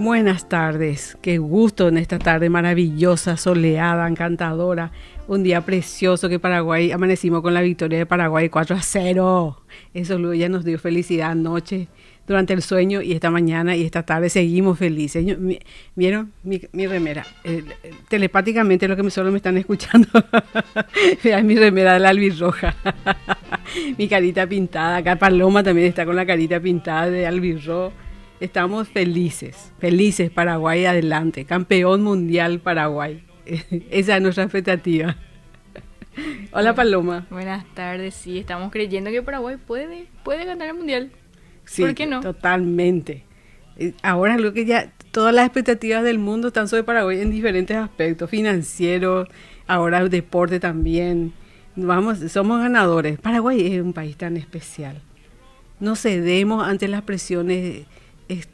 Buenas tardes, qué gusto en esta tarde maravillosa, soleada, encantadora. Un día precioso que Paraguay, amanecimos con la victoria de Paraguay 4-0. Eso luego ya nos dio felicidad anoche, durante el sueño y esta mañana y esta tarde seguimos felices. ¿Vieron mi remera? Telepáticamente lo que solo me están escuchando. Vean mi remera de la albirroja. Mi carita pintada. Acá Paloma también está con la carita pintada de albirrojo. Estamos felices, felices. Paraguay adelante, campeón mundial Paraguay. Esa es nuestra expectativa. Hola Paloma. Buenas tardes, sí, estamos creyendo que Paraguay puede ganar el mundial. Sí, ¿por qué no? Totalmente. Ahora lo que ya todas las expectativas del mundo están sobre Paraguay en diferentes aspectos, financieros, ahora el deporte también. Vamos, somos ganadores. Paraguay es un país tan especial. No cedemos ante las presiones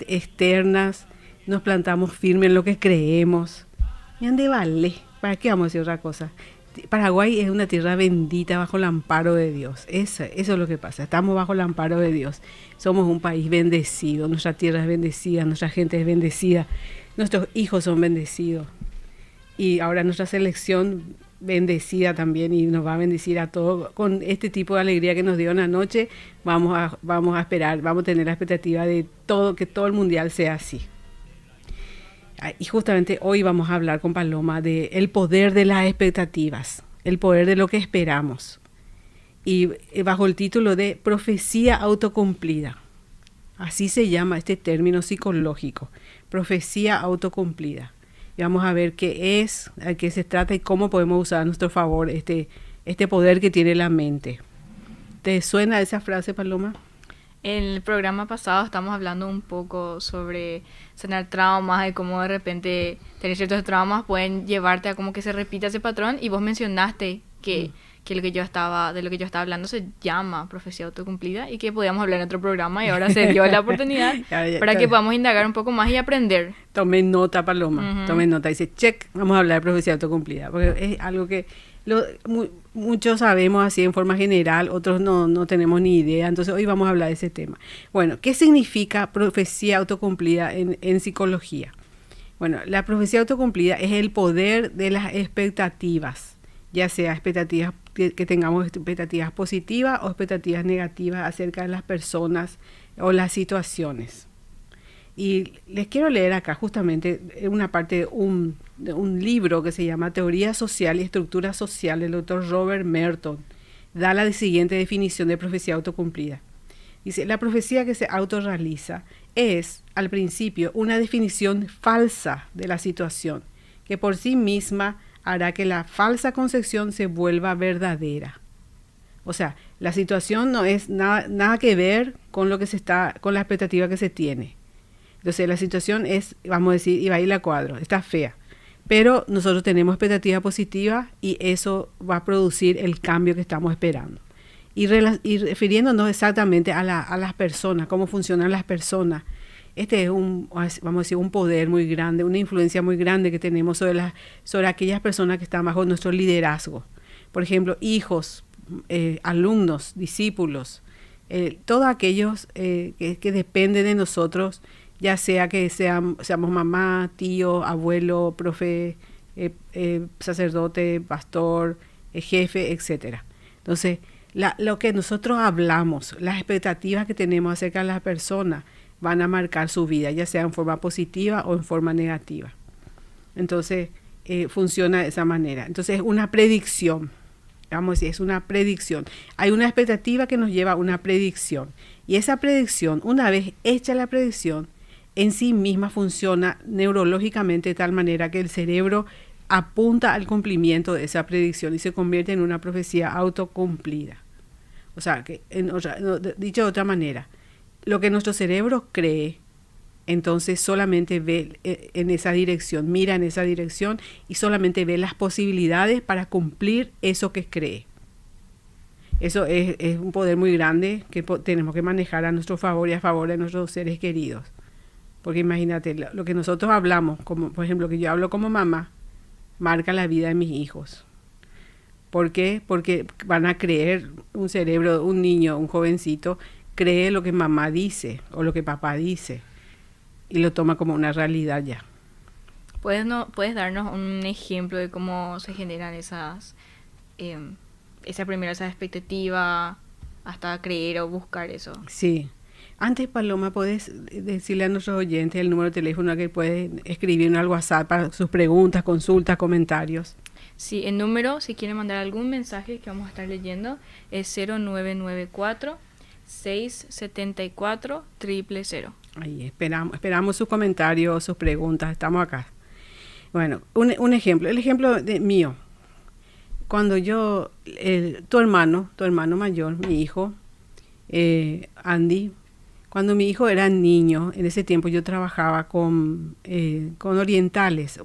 externas, nos plantamos firmes en lo que creemos. Y ande vale, ¿para qué vamos a decir otra cosa? Paraguay es una tierra bendita bajo el amparo de Dios. Eso es lo que pasa, estamos bajo el amparo de Dios. Somos un país bendecido, nuestra tierra es bendecida, nuestra gente es bendecida, nuestros hijos son bendecidos. Y ahora nuestra selección bendecida también, y nos va a bendecir a todos con este tipo de alegría que nos dio una noche. Vamos a esperar, vamos a tener la expectativa de todo, que todo el mundial sea así. Y justamente hoy vamos a hablar con Paloma de el poder de las expectativas, el poder de lo que esperamos, y bajo el título de profecía autocumplida. Así se llama este término psicológico, profecía autocumplida. Y vamos a ver qué es, a qué se trata y cómo podemos usar a nuestro favor este poder que tiene la mente. ¿Te suena esa frase, Paloma? En el programa pasado estamos hablando un poco sobre sanar traumas y cómo de repente tener ciertos traumas pueden llevarte a como que se repita ese patrón, y vos mencionaste que de lo que yo estaba hablando se llama profecía autocumplida y que podíamos hablar en otro programa, y ahora se dio la oportunidad para que podamos indagar un poco más y aprender. Tomen nota, Paloma, tomen nota. Dice, check, vamos a hablar de profecía autocumplida, porque es algo que muchos sabemos así en forma general, otros no tenemos ni idea. Entonces hoy vamos a hablar de ese tema. Bueno, ¿qué significa profecía autocumplida en psicología? Bueno, la profecía autocumplida es el poder de las expectativas, ya sea expectativas que tengamos expectativas positivas o expectativas negativas acerca de las personas o las situaciones. Y les quiero leer acá justamente una parte de un libro que se llama Teoría Social y Estructura Social del doctor Robert Merton. Da la siguiente definición de profecía autocumplida. Dice, la profecía que se autorrealiza es, al principio, una definición falsa de la situación, que por sí misma hará que la falsa concepción se vuelva verdadera. O sea, la situación no es nada que ver con lo que con la expectativa que se tiene. Entonces la situación es, vamos a decir, y va a ir a cuadro, está fea. Pero nosotros tenemos expectativa positiva y eso va a producir el cambio que estamos esperando. Y refiriéndonos exactamente a las personas, cómo funcionan las personas. Este es vamos a decir, un poder muy grande, una influencia muy grande que tenemos sobre aquellas personas que están bajo nuestro liderazgo. Por ejemplo, hijos, alumnos, discípulos, todos aquellos que dependen de nosotros, ya sea que seamos mamá, tío, abuelo, profe, sacerdote, pastor, jefe, etc. Entonces, lo que nosotros hablamos, las expectativas que tenemos acerca de las personas, van a marcar su vida, ya sea en forma positiva o en forma negativa. Entonces, funciona de esa manera. Entonces, es una predicción. Vamos a decir, es una predicción. Hay una expectativa que nos lleva a una predicción. Y esa predicción, una vez hecha la predicción, en sí misma funciona neurológicamente de tal manera que el cerebro apunta al cumplimiento de esa predicción y se convierte en una profecía autocumplida. O sea, que dicho de otra manera, lo que nuestro cerebro cree, entonces solamente ve en esa dirección, mira en esa dirección y solamente ve las posibilidades para cumplir eso que cree. Eso es un poder muy grande que tenemos que manejar a nuestro favor y a favor de nuestros seres queridos. Porque imagínate, lo que nosotros hablamos, como por ejemplo que yo hablo como mamá, marca la vida de mis hijos. ¿Por qué? Porque van a creer, un cerebro, un niño, un jovencito, cree lo que mamá dice o lo que papá dice. y lo toma como una realidad ya. ¿Puedes darnos un ejemplo de cómo se generan esa expectativa hasta creer o buscar eso? Sí. Antes, Paloma, ¿puedes decirle a nuestros oyentes el número de teléfono al que pueden escribir al WhatsApp para sus preguntas, consultas, comentarios? Sí, el número, si quieren mandar algún mensaje que vamos a estar leyendo, es 0994-674-000. Ahí, esperamos sus comentarios, sus preguntas, estamos acá. Bueno, un ejemplo, el ejemplo mío. Cuando tu hermano mayor, mi hijo, Andy, cuando mi hijo era niño, en ese tiempo yo trabajaba con orientales,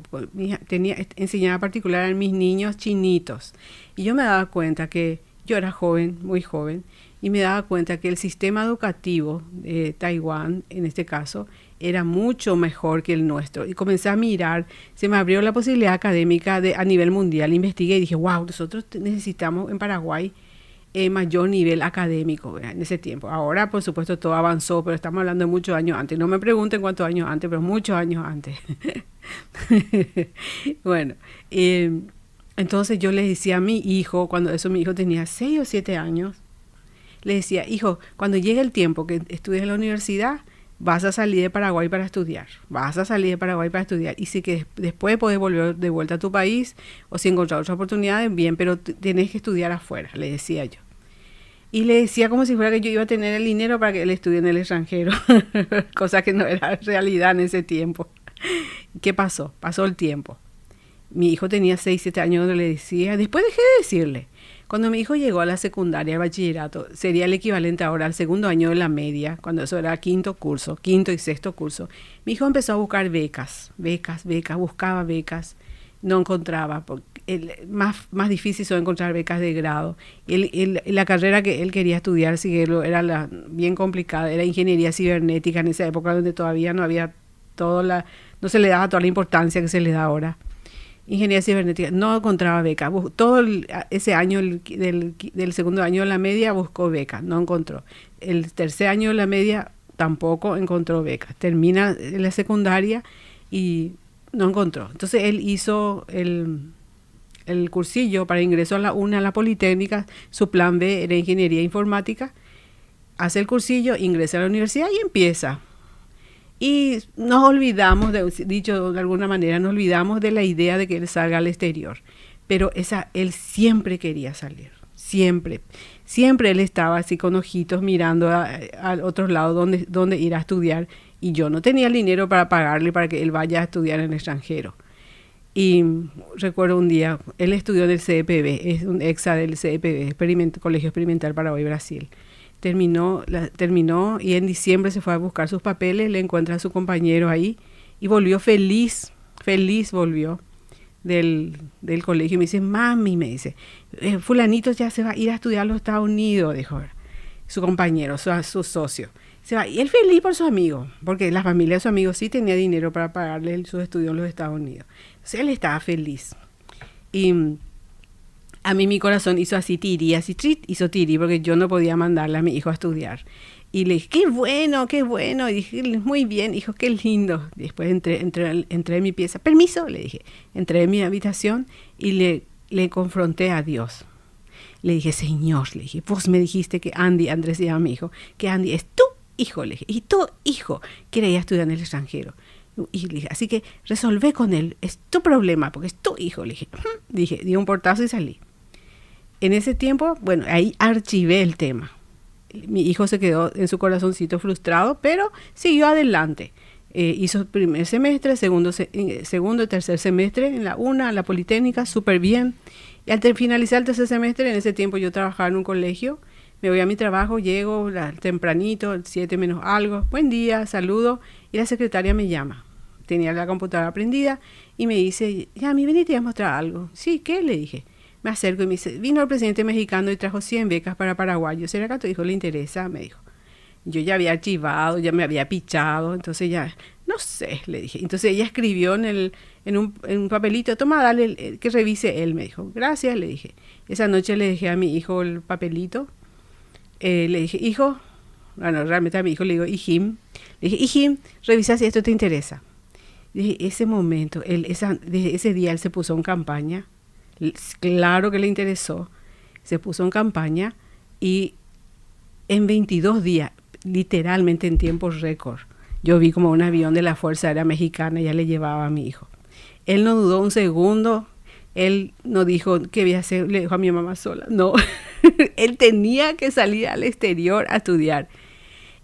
enseñaba particular a mis niños chinitos. Y yo me daba cuenta que yo era joven, muy joven, y me daba cuenta que el sistema educativo de Taiwán, en este caso, era mucho mejor que el nuestro. Y comencé a mirar, se me abrió la posibilidad académica a nivel mundial. Investigué y dije, wow, nosotros necesitamos en Paraguay mayor nivel académico, ¿verdad? En ese tiempo. Ahora, por supuesto, todo avanzó, pero estamos hablando de muchos años antes. No me pregunten cuántos años antes, pero muchos años antes. Bueno, entonces yo le decía a mi hijo, cuando mi hijo tenía 6 o 7 años, le decía, hijo, cuando llegue el tiempo que estudies en la universidad, vas a salir de Paraguay para estudiar. Y si que después podés volver de vuelta a tu país, o si encontrar otras oportunidades, bien, pero tenés que estudiar afuera, le decía yo. Y le decía como si fuera que yo iba a tener el dinero para que él estudie en el extranjero, cosa que no era realidad en ese tiempo. ¿Qué pasó? Pasó el tiempo. Mi hijo tenía 6, 7 años cuando le decía, después dejé de decirle. Cuando mi hijo llegó a la secundaria, al bachillerato, sería el equivalente ahora al segundo año de la media, cuando eso era quinto y sexto curso. Mi hijo empezó a buscar becas, buscaba becas, no encontraba. Más difícil son encontrar becas de grado. La carrera que él quería estudiar, era bien complicada, era ingeniería cibernética en esa época donde todavía no había no se le daba toda la importancia que se le da ahora. Ingeniería cibernética, no encontraba beca. Ese año del segundo año de la media buscó beca, no encontró. El tercer año de la media tampoco encontró beca. Termina la secundaria y no encontró. Entonces él hizo el cursillo para ingreso a la Politécnica. Su plan B era ingeniería informática. Hace el cursillo, ingresa a la universidad y empieza. Y nos olvidamos, dicho de alguna manera, nos olvidamos de la idea de que él salga al exterior. Pero él siempre quería salir, siempre. Siempre él estaba así con ojitos mirando a otros lados donde ir a estudiar. Y yo no tenía el dinero para pagarle para que él vaya a estudiar en el extranjero. Y recuerdo un día, él estudió en el CEPB, es un exa del CEPB, Colegio Experimental Paraguay-Brasil. Terminó y en diciembre se fue a buscar sus papeles, le encuentra a su compañero ahí y volvió feliz volvió del colegio. Y me dice, mami, fulanito ya se va a ir a estudiar a los Estados Unidos, dijo su compañero, su socio. Se va, y él feliz por su amigo, porque la familia de su amigo sí tenía dinero para pagarle sus estudios en los Estados Unidos. Entonces él estaba feliz. Y a mí mi corazón hizo así tiri, hizo tiri, porque yo no podía mandarle a mi hijo a estudiar. Y le dije, qué bueno. Y dije, muy bien, hijo, qué lindo. Después entré en mi pieza. Permiso, le dije. Entré en mi habitación y le confronté a Dios. Le dije, Señor, le dije, vos me dijiste que Andrés se llama mi hijo, que Andy es tu hijo, le dije, y tu hijo quiere ir a estudiar en el extranjero. Y le dije, así que resolvé con él, es tu problema, porque es tu hijo, le dije. Di un portazo y salí. En ese tiempo, bueno, ahí archivé el tema. Mi hijo se quedó en su corazoncito frustrado, pero siguió adelante. Hizo el primer semestre, segundo y tercer semestre en la Politécnica, súper bien. Y al finalizar el tercer semestre, en ese tiempo yo trabajaba en un colegio, me voy a mi trabajo, llego tempranito, 7 menos algo, buen día, saludo, y la secretaria me llama. Tenía la computadora prendida y me dice, Yami, vení, te voy a mostrar algo. Sí, ¿qué? Le dije. Me acerco y me dice, vino el presidente mexicano y trajo 100 becas para paraguayos. ¿Será que a tu hijo le interesa? Me dijo. Yo ya había archivado, ya me había pichado, entonces ya, no sé, le dije. Entonces ella escribió en un papelito, toma, dale, que revise él, me dijo. Gracias, le dije. Esa noche le dejé a mi hijo el papelito. Le dije, hijo, bueno, realmente a mi hijo le digo, Hijim, le dije, Hijim, revisa si esto te interesa. Desde ese momento, desde ese día él se puso en campaña, claro que le interesó, se puso en campaña y en 22 días, literalmente en tiempo récord, yo vi como un avión de la Fuerza Aérea Mexicana ya le llevaba a mi hijo. Él no dudó un segundo, él no dijo, ¿qué voy a hacer? Le dejó a mi mamá sola. No, él tenía que salir al exterior a estudiar.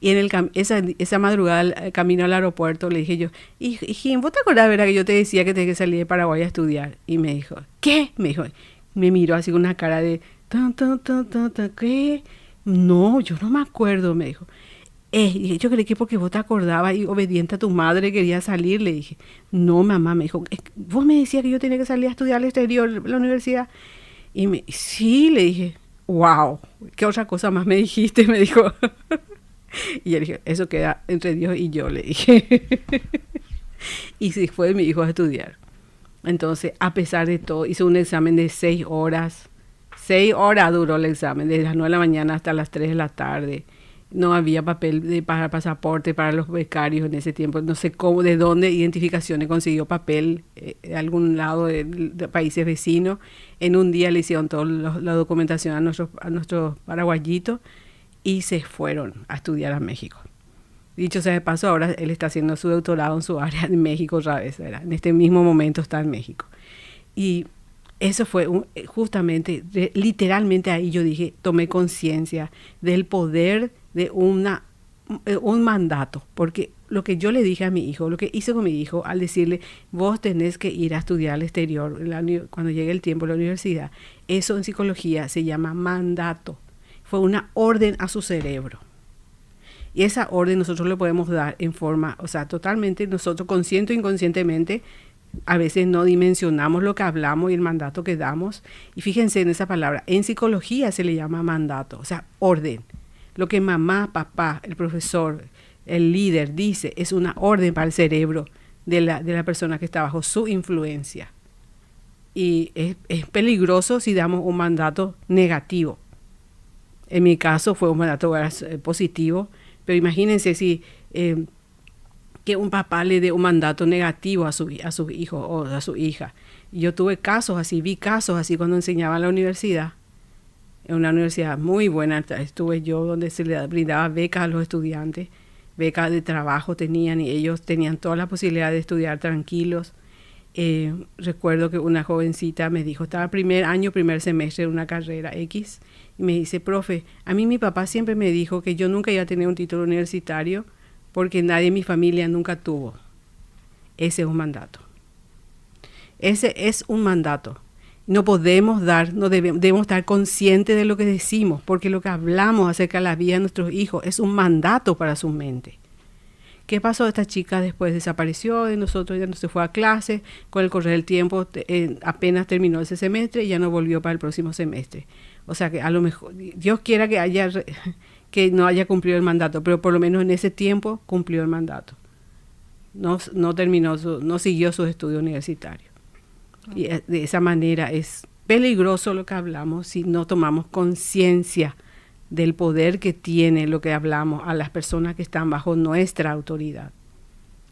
Y en esa madrugada, camino al aeropuerto, le dije yo, hijín, ¿vos te acordás, verdad, que yo te decía que tenés que salir de Paraguay a estudiar? Y me dijo, ¿qué? Me miró así con una cara de, ¿qué? No, yo no me acuerdo, me dijo. Yo creí que porque vos te acordabas y obediente a tu madre quería salir, le dije. No, mamá, me dijo, vos me decías que yo tenía que salir a estudiar al exterior, la universidad. Sí, le dije, wow, ¿qué otra cosa más me dijiste? Me dijo. Y yo le dije, eso queda entre Dios y yo, le dije. Y se fue mi hijo a estudiar. Entonces, a pesar de todo, hizo un examen de 6 horas. 6 horas duró el examen, desde las 9 de la mañana hasta las 3 de la tarde. No había papel para pasaporte para los becarios en ese tiempo. No sé cómo, de dónde Identificaciones consiguió papel de algún lado de países vecinos. En un día le hicieron toda la documentación a nuestros paraguayitos y se fueron a estudiar a México. Dicho sea de paso, ahora él está haciendo su doctorado en su área en México otra vez, ¿verdad? En este mismo momento está en México. Y eso fue justamente, literalmente ahí yo dije, tomé conciencia del poder de un mandato, porque lo que yo le dije a mi hijo, lo que hice con mi hijo al decirle, vos tenés que ir a estudiar al exterior cuando llegue el tiempo de la universidad, eso en psicología se llama mandato, fue una orden a su cerebro. Y esa orden nosotros le podemos dar en forma, o sea, totalmente nosotros consciente o inconscientemente, a veces no dimensionamos lo que hablamos y el mandato que damos. Y fíjense en esa palabra, en psicología se le llama mandato, o sea, orden. Lo que mamá, papá, el profesor, el líder dice es una orden para el cerebro de la persona que está bajo su influencia. Y es peligroso si damos un mandato negativo. En mi caso fue un mandato positivo, pero imagínense si que un papá le dé un mandato negativo a su hijo o a su hija. Yo tuve casos así, vi casos así cuando enseñaba en la universidad. En una universidad muy buena estuve yo, donde se le brindaba becas a los estudiantes, becas de trabajo tenían y ellos tenían toda la posibilidad de estudiar tranquilos. Recuerdo que una jovencita me dijo, estaba primer semestre de una carrera X, y me dice, profe, a mí mi papá siempre me dijo que yo nunca iba a tener un título universitario porque nadie en mi familia nunca tuvo. Ese es un mandato. Ese es un mandato. No podemos debemos estar conscientes de lo que decimos, porque lo que hablamos acerca de la vida de nuestros hijos es un mandato para su mente. ¿Qué pasó? Esta chica después desapareció de nosotros, ya no se fue a clase, con el correr del tiempo apenas terminó ese semestre y ya no volvió para el próximo semestre. O sea que a lo mejor, Dios quiera que no haya cumplido el mandato, pero por lo menos en ese tiempo cumplió el mandato. No siguió sus estudios universitarios. Y de esa manera es peligroso lo que hablamos si no tomamos conciencia del poder que tiene lo que hablamos a las personas que están bajo nuestra autoridad.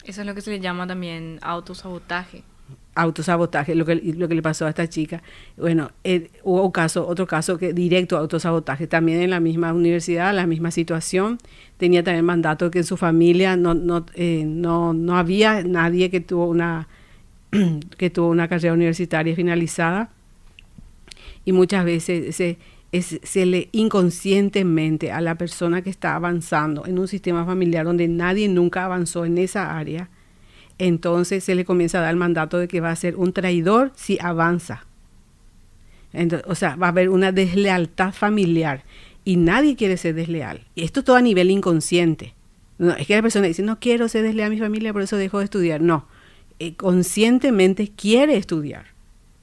Eso es lo que se le llama también autosabotaje. Autosabotaje, lo que le pasó a esta chica. Bueno, hubo otro caso que directo autosabotaje, también en la misma universidad, la misma situación. Tenía también mandato que en su familia no había nadie que tuvo una carrera universitaria finalizada, y muchas veces se le inconscientemente a la persona que está avanzando en un sistema familiar donde nadie nunca avanzó en esa área, entonces se le comienza a dar el mandato de que va a ser un traidor si avanza. Entonces, o sea, va a haber una deslealtad familiar y nadie quiere ser desleal. Y esto todo a nivel inconsciente. No, es que la persona dice, no quiero ser desleal a mi familia, por eso dejo de estudiar. No, conscientemente quiere estudiar,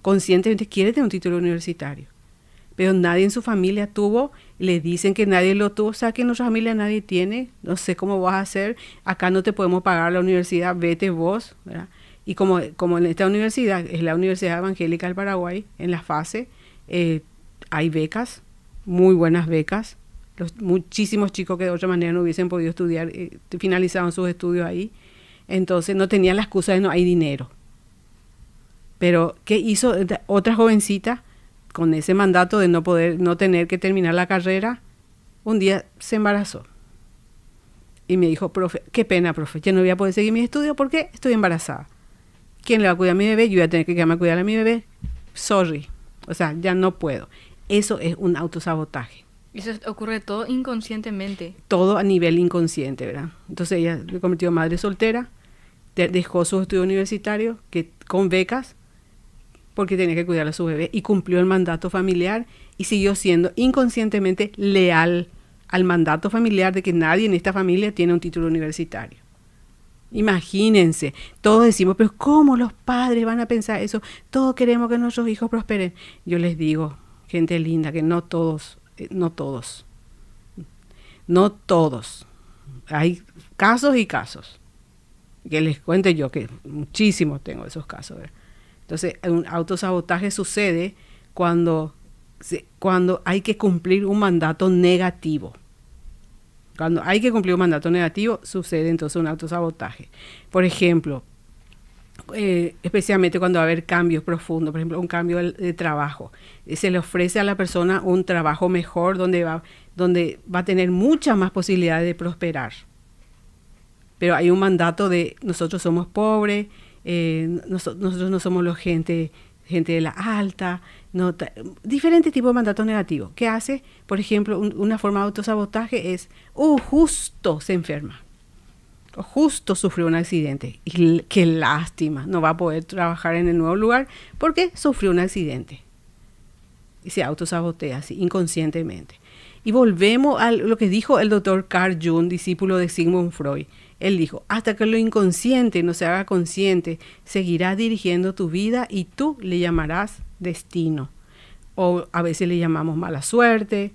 conscientemente quiere tener un título universitario, pero nadie en su familia tuvo, le dicen que nadie lo tuvo, o sea que en nuestra familia nadie tiene, no sé cómo vas a hacer, acá no te podemos pagar la universidad, vete vos, ¿verdad? Y como en esta universidad, es la Universidad Evangélica del Paraguay, en la FASE, hay becas, muy buenas becas, Muchísimos chicos que de otra manera no hubiesen podido estudiar, finalizaban sus estudios ahí. Entonces no tenían la excusa de no hay dinero. Pero ¿qué hizo otra jovencita con ese mandato de no tener que terminar la carrera? Un día se embarazó. Y me dijo, profe, qué pena, profe, ya no voy a poder seguir mis estudios porque estoy embarazada. ¿Quién le va a cuidar a mi bebé? Yo voy a tener que quedarme a cuidar a mi bebé. Sorry. O sea, ya no puedo. Eso es un autosabotaje. Eso ocurre todo inconscientemente. Todo a nivel inconsciente, ¿verdad? Entonces ella se convirtió en madre soltera, dejó sus estudios universitarios con becas porque tenía que cuidar a su bebé y cumplió el mandato familiar y siguió siendo inconscientemente leal al mandato familiar de que nadie en esta familia tiene un título universitario. Imagínense, todos decimos, pero ¿cómo los padres van a pensar eso? Todos queremos que nuestros hijos prosperen. Yo les digo, gente linda, que no todos. Hay casos y casos. Que les cuente yo, que muchísimos tengo esos casos, ¿verdad? Entonces, un autosabotaje sucede cuando hay que cumplir un mandato negativo. Cuando hay que cumplir un mandato negativo, sucede entonces un autosabotaje. Por ejemplo, especialmente cuando va a haber cambios profundos, por ejemplo, un cambio de trabajo. Se le ofrece a la persona un trabajo mejor donde va a tener muchas más posibilidades de prosperar. Pero hay un mandato de nosotros somos pobres, nosotros no somos la gente de la alta, diferentes tipos de mandatos negativos. ¿Qué hace? Por ejemplo, una forma de autosabotaje es, justo se enferma, o justo sufrió un accidente, y qué lástima, no va a poder trabajar en el nuevo lugar porque sufrió un accidente. Y se autosabotea así, inconscientemente. Y volvemos a lo que dijo el doctor Carl Jung, discípulo de Sigmund Freud. Él dijo, hasta que lo inconsciente no se haga consciente, seguirá dirigiendo tu vida y tú le llamarás destino. O a veces le llamamos mala suerte,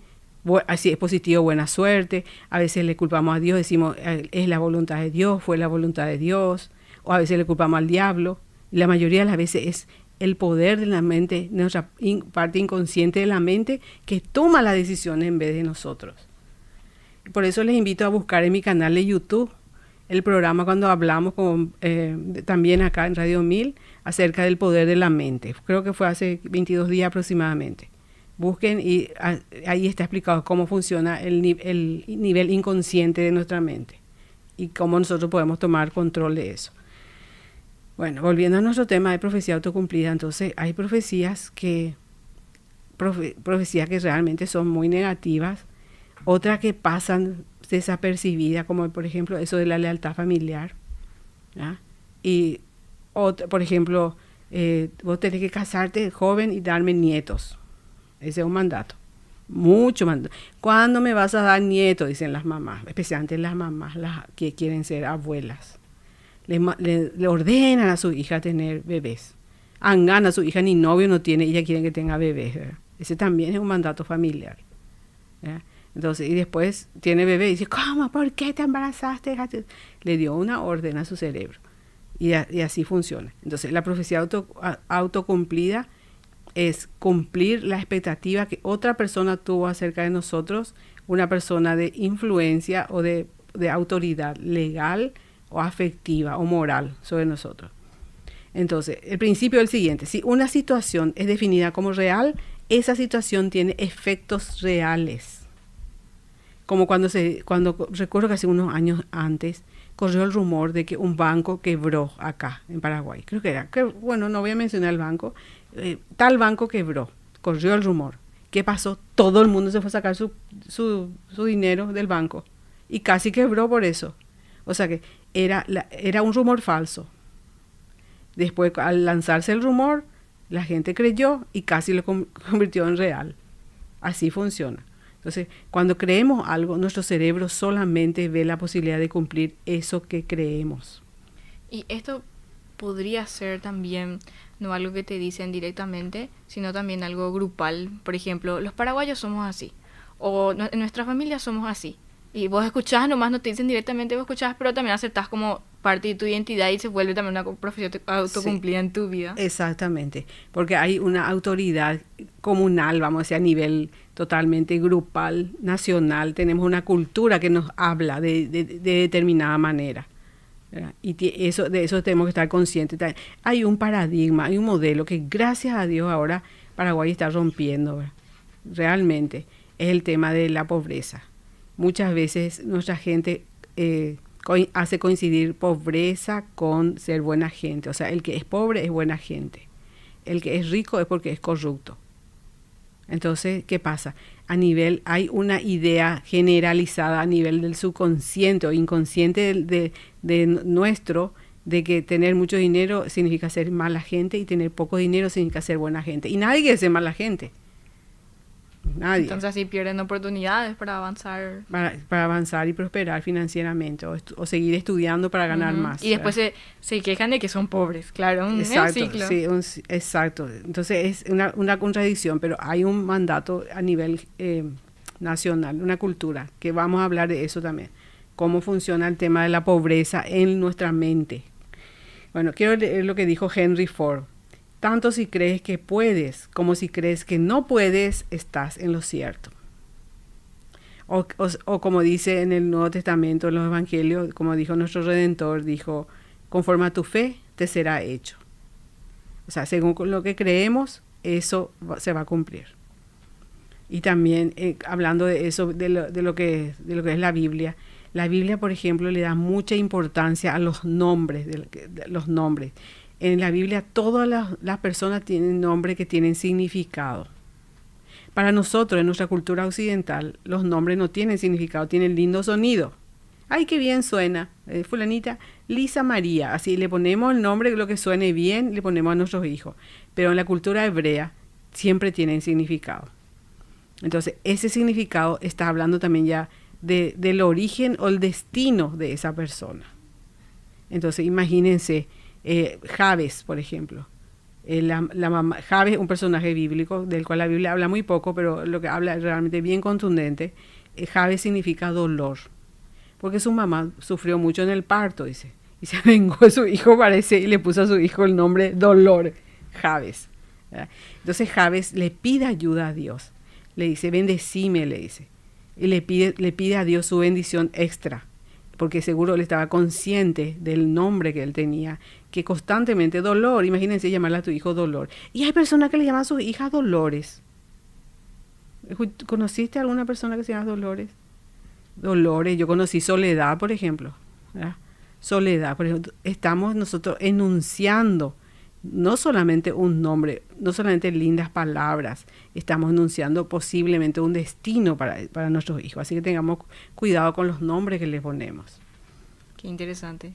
si es positivo, buena suerte. A veces le culpamos a Dios, decimos, es la voluntad de Dios, fue la voluntad de Dios. O a veces le culpamos al diablo. Y la mayoría de las veces es el poder de la mente, nuestra parte inconsciente de la mente, que toma las decisiones en vez de nosotros. Por eso les invito a buscar en mi canal de YouTube el programa cuando hablamos también acá en Radio 1000 acerca del poder de la mente. Creo que fue hace 22 días aproximadamente. Busquen y ahí está explicado cómo funciona el nivel inconsciente de nuestra mente y cómo nosotros podemos tomar control de eso. Bueno, volviendo a nuestro tema de profecía autocumplida, entonces hay profecías que realmente son muy negativas, otras que pasan desapercibidas, como por ejemplo eso de la lealtad familiar, ¿ya? Y por ejemplo, vos tenés que casarte joven y darme nietos. Ese es un mandato. Mucho mandato. ¿Cuándo me vas a dar nietos? Dicen las mamás, especialmente las mamás las que quieren ser abuelas. Le ordenan a su hija tener bebés. Angan a su hija ni novio no tiene, ella quiere que tenga bebés, ¿verdad? Ese también es un mandato familiar, ¿verdad? Entonces, y después tiene bebé y dice, ¿cómo? ¿Por qué te embarazaste? Le dio una orden a su cerebro. Y así funciona. Entonces, la profecía autocumplida es cumplir la expectativa que otra persona tuvo acerca de nosotros, una persona de influencia o de autoridad legal o afectiva o moral sobre nosotros. Entonces, el principio es el siguiente: si una situación es definida como real, esa situación tiene efectos reales. Como cuando recuerdo que hace unos años antes corrió el rumor de que un banco quebró acá en Paraguay. Creo que era, bueno, no voy a mencionar el banco, tal banco quebró, corrió el rumor. ¿Qué pasó? Todo el mundo se fue a sacar su dinero del banco y casi quebró por eso. O sea que era un rumor falso. Después, al lanzarse el rumor, la gente creyó y casi lo convirtió en real. Así funciona. Entonces, cuando creemos algo, nuestro cerebro solamente ve la posibilidad de cumplir eso que creemos. Y esto podría ser también no algo que te dicen directamente, sino también algo grupal. Por ejemplo, los paraguayos somos así, o en nuestra familia somos así. Y vos escuchás, nomás no te dicen directamente, vos escuchás, pero también aceptás como parte de tu identidad y se vuelve también una profesión autocumplida en tu vida. Exactamente, porque hay una autoridad comunal, vamos a decir, a nivel totalmente grupal, nacional. Tenemos una cultura que nos habla de determinada manera, ¿verdad? Y de eso tenemos que estar conscientes. Hay un paradigma, hay un modelo que gracias a Dios ahora Paraguay está rompiendo, ¿verdad? Realmente es el tema de la pobreza. Muchas veces nuestra gente hace coincidir pobreza con ser buena gente. O sea, el que es pobre es buena gente. El que es rico es porque es corrupto. Entonces, ¿qué pasa? Hay una idea generalizada a nivel del subconsciente o inconsciente de nuestro, de que tener mucho dinero significa ser mala gente y tener poco dinero significa ser buena gente. Y nadie quiere ser mala gente. Nadie. Entonces así pierden oportunidades para avanzar. Para avanzar y prosperar financieramente o seguir estudiando para ganar más. Y después se quejan de que son pobres, claro, exacto, un ciclo. Sí, exacto. Entonces es una contradicción, pero hay un mandato a nivel nacional, una cultura, que vamos a hablar de eso también. Cómo funciona el tema de la pobreza en nuestra mente. Bueno, quiero leer lo que dijo Henry Ford. Tanto si crees que puedes como si crees que no puedes, estás en lo cierto. O como dice en el Nuevo Testamento, en los Evangelios, como dijo nuestro Redentor, dijo, conforme a tu fe te será hecho. O sea, según lo que creemos, eso se va a cumplir. Y también, hablando de eso, de lo que es la Biblia, por ejemplo, le da mucha importancia a los nombres, los nombres. En la Biblia todas las personas tienen nombres que tienen significado. Para nosotros, en nuestra cultura occidental, los nombres no tienen significado, tienen lindo sonido. ¡Ay, qué bien suena! Fulanita, Lisa María. Así le ponemos el nombre, lo que suene bien, le ponemos a nuestros hijos. Pero en la cultura hebrea siempre tienen significado. Entonces, ese significado está hablando también ya del origen o el destino de esa persona. Entonces, imagínense, Jabes, por ejemplo. La mamá, Jabes es un personaje bíblico del cual la Biblia habla muy poco, pero lo que habla es realmente bien contundente. Jabes significa dolor, porque su mamá sufrió mucho en el parto, dice, y se vengó de su hijo, parece, y le puso a su hijo el nombre Dolor, Jabes. Entonces Jabes le pide ayuda a Dios, le dice, bendecime, le dice, y le pide a Dios su bendición extra, porque seguro él estaba consciente del nombre que él tenía, que constantemente Dolor, imagínense llamarle a tu hijo Dolor. Y hay personas que le llaman a sus hijas Dolores. ¿Conociste a alguna persona que se llama Dolores? Dolores, yo conocí Soledad, por ejemplo. ¿Verdad? Soledad, por ejemplo, estamos nosotros enunciando no solamente un nombre, no solamente lindas palabras, estamos enunciando posiblemente un destino para nuestros hijos. Así que tengamos cuidado con los nombres que les ponemos. Qué interesante.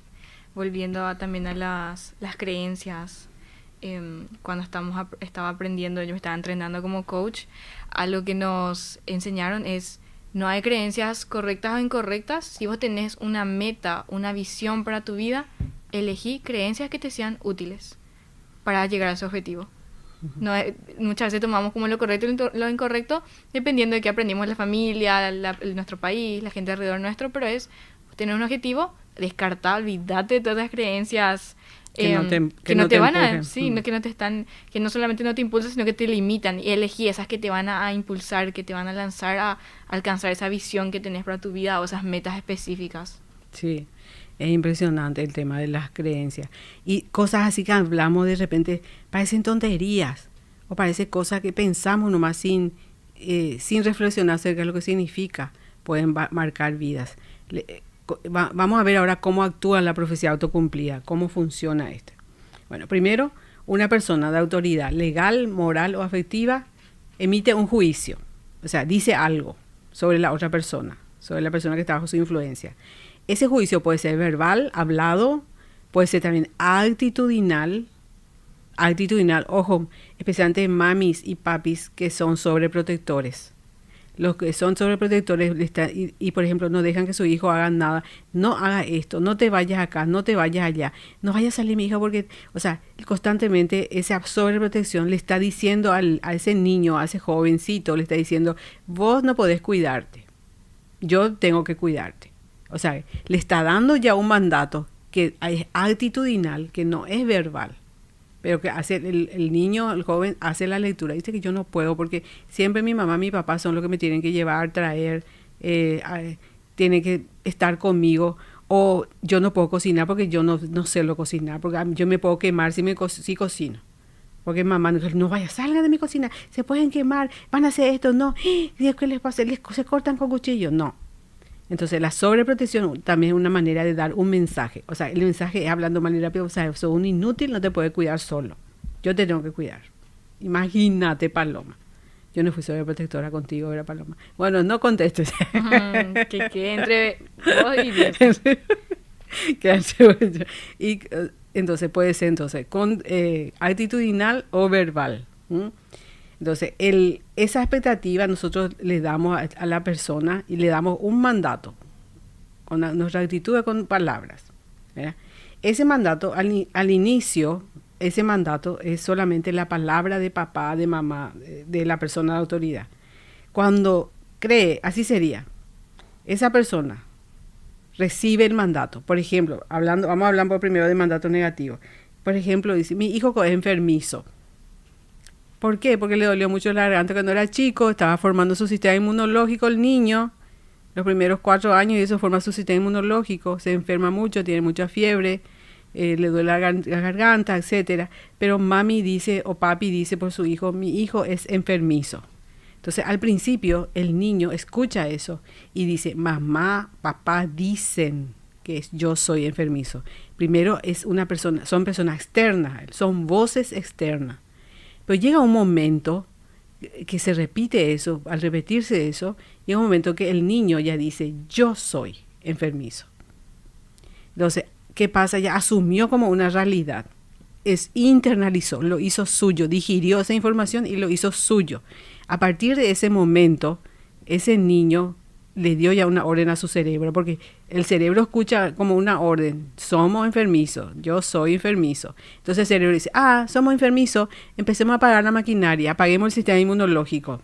Volviendo también a las creencias, cuando estaba aprendiendo, yo me estaba entrenando como coach, algo que nos enseñaron es, no hay creencias correctas o incorrectas. Si vos tenés una meta, una visión para tu vida, elegí creencias que te sean útiles para llegar a ese objetivo. No, muchas veces tomamos como lo correcto y lo incorrecto dependiendo de qué aprendimos en la familia, nuestro país, la gente alrededor nuestro, pero es tener un objetivo, descartar, olvídate de todas las creencias que no solamente no te impulsan, sino que te limitan, y elegí esas que te van a impulsar, que te van a lanzar a alcanzar esa visión que tenés para tu vida o esas metas específicas. Sí. Es impresionante el tema de las creencias. Y cosas así que hablamos de repente parecen tonterías o parecen cosas que pensamos nomás sin reflexionar acerca de lo que significa. Pueden marcar vidas. Vamos a ver ahora cómo actúa la profecía autocumplida, cómo funciona esto. Bueno, primero, una persona de autoridad legal, moral o afectiva emite un juicio. O sea, dice algo sobre la otra persona, sobre la persona que está bajo su influencia. Ese juicio puede ser verbal, hablado, puede ser también actitudinal, ojo, especialmente mamis y papis que son sobreprotectores. Los que son sobreprotectores y por ejemplo, no dejan que su hijo haga nada, no haga esto, no te vayas acá, no te vayas allá, no vaya a salir mi hijo porque, o sea, constantemente esa sobreprotección le está diciendo a ese niño, a ese jovencito, le está diciendo, vos no podés cuidarte, yo tengo que cuidarte. O sea, le está dando ya un mandato que es actitudinal, que no es verbal, pero que hace el niño, el joven, hace la lectura. Dice que yo no puedo porque siempre mi mamá, mi papá son los que me tienen que llevar, traer, tienen que estar conmigo, o yo no puedo cocinar porque yo no sé lo cocinar, porque yo me puedo quemar si cocino. Porque mamá no vaya, salgan de mi cocina, se pueden quemar, van a hacer esto, no, Dios, ¿qué les pasa? Se cortan con cuchillo, no. Entonces la sobreprotección también es una manera de dar un mensaje. O sea, el mensaje es hablando mal y rápido, o sea, sos un inútil, no te puedes cuidar solo. Yo te tengo que cuidar. Imagínate, Paloma. Yo no fui sobreprotectora contigo, era Paloma. Bueno, no contestes. Que entre vos y Dios. Y entonces puede ser con actitudinal o verbal. Entonces, esa expectativa nosotros le damos a la persona y le damos un mandato, con nuestra actitud con palabras, ¿verdad? Ese mandato, al inicio, ese mandato es solamente la palabra de papá, de mamá, de la persona de autoridad. Cuando así sería, esa persona recibe el mandato. Por ejemplo, vamos a hablar por primero de mandato negativo. Por ejemplo, dice, mi hijo es enfermizo. ¿Por qué? Porque le dolió mucho la garganta cuando era chico, estaba formando su sistema inmunológico el niño, los primeros 4 años, y eso forma su sistema inmunológico, se enferma mucho, tiene mucha fiebre, le duele la garganta, etcétera. Pero mami dice, o papi dice por su hijo, mi hijo es enfermizo. Entonces, al principio, el niño escucha eso y dice, mamá, papá dicen que yo soy enfermizo. Primero son personas externas, son voces externas. Pero llega un momento que se repite eso, al repetirse eso, llega un momento que el niño ya dice, yo soy enfermizo. Entonces, ¿qué pasa? Ya asumió como una realidad. Internalizó, lo hizo suyo, digirió esa información y lo hizo suyo. A partir de ese momento, ese niño le dio ya una orden a su cerebro, porque el cerebro escucha como una orden, somos enfermizos, yo soy enfermizo. Entonces el cerebro dice, somos enfermizos, empecemos a apagar la maquinaria, apaguemos el sistema inmunológico.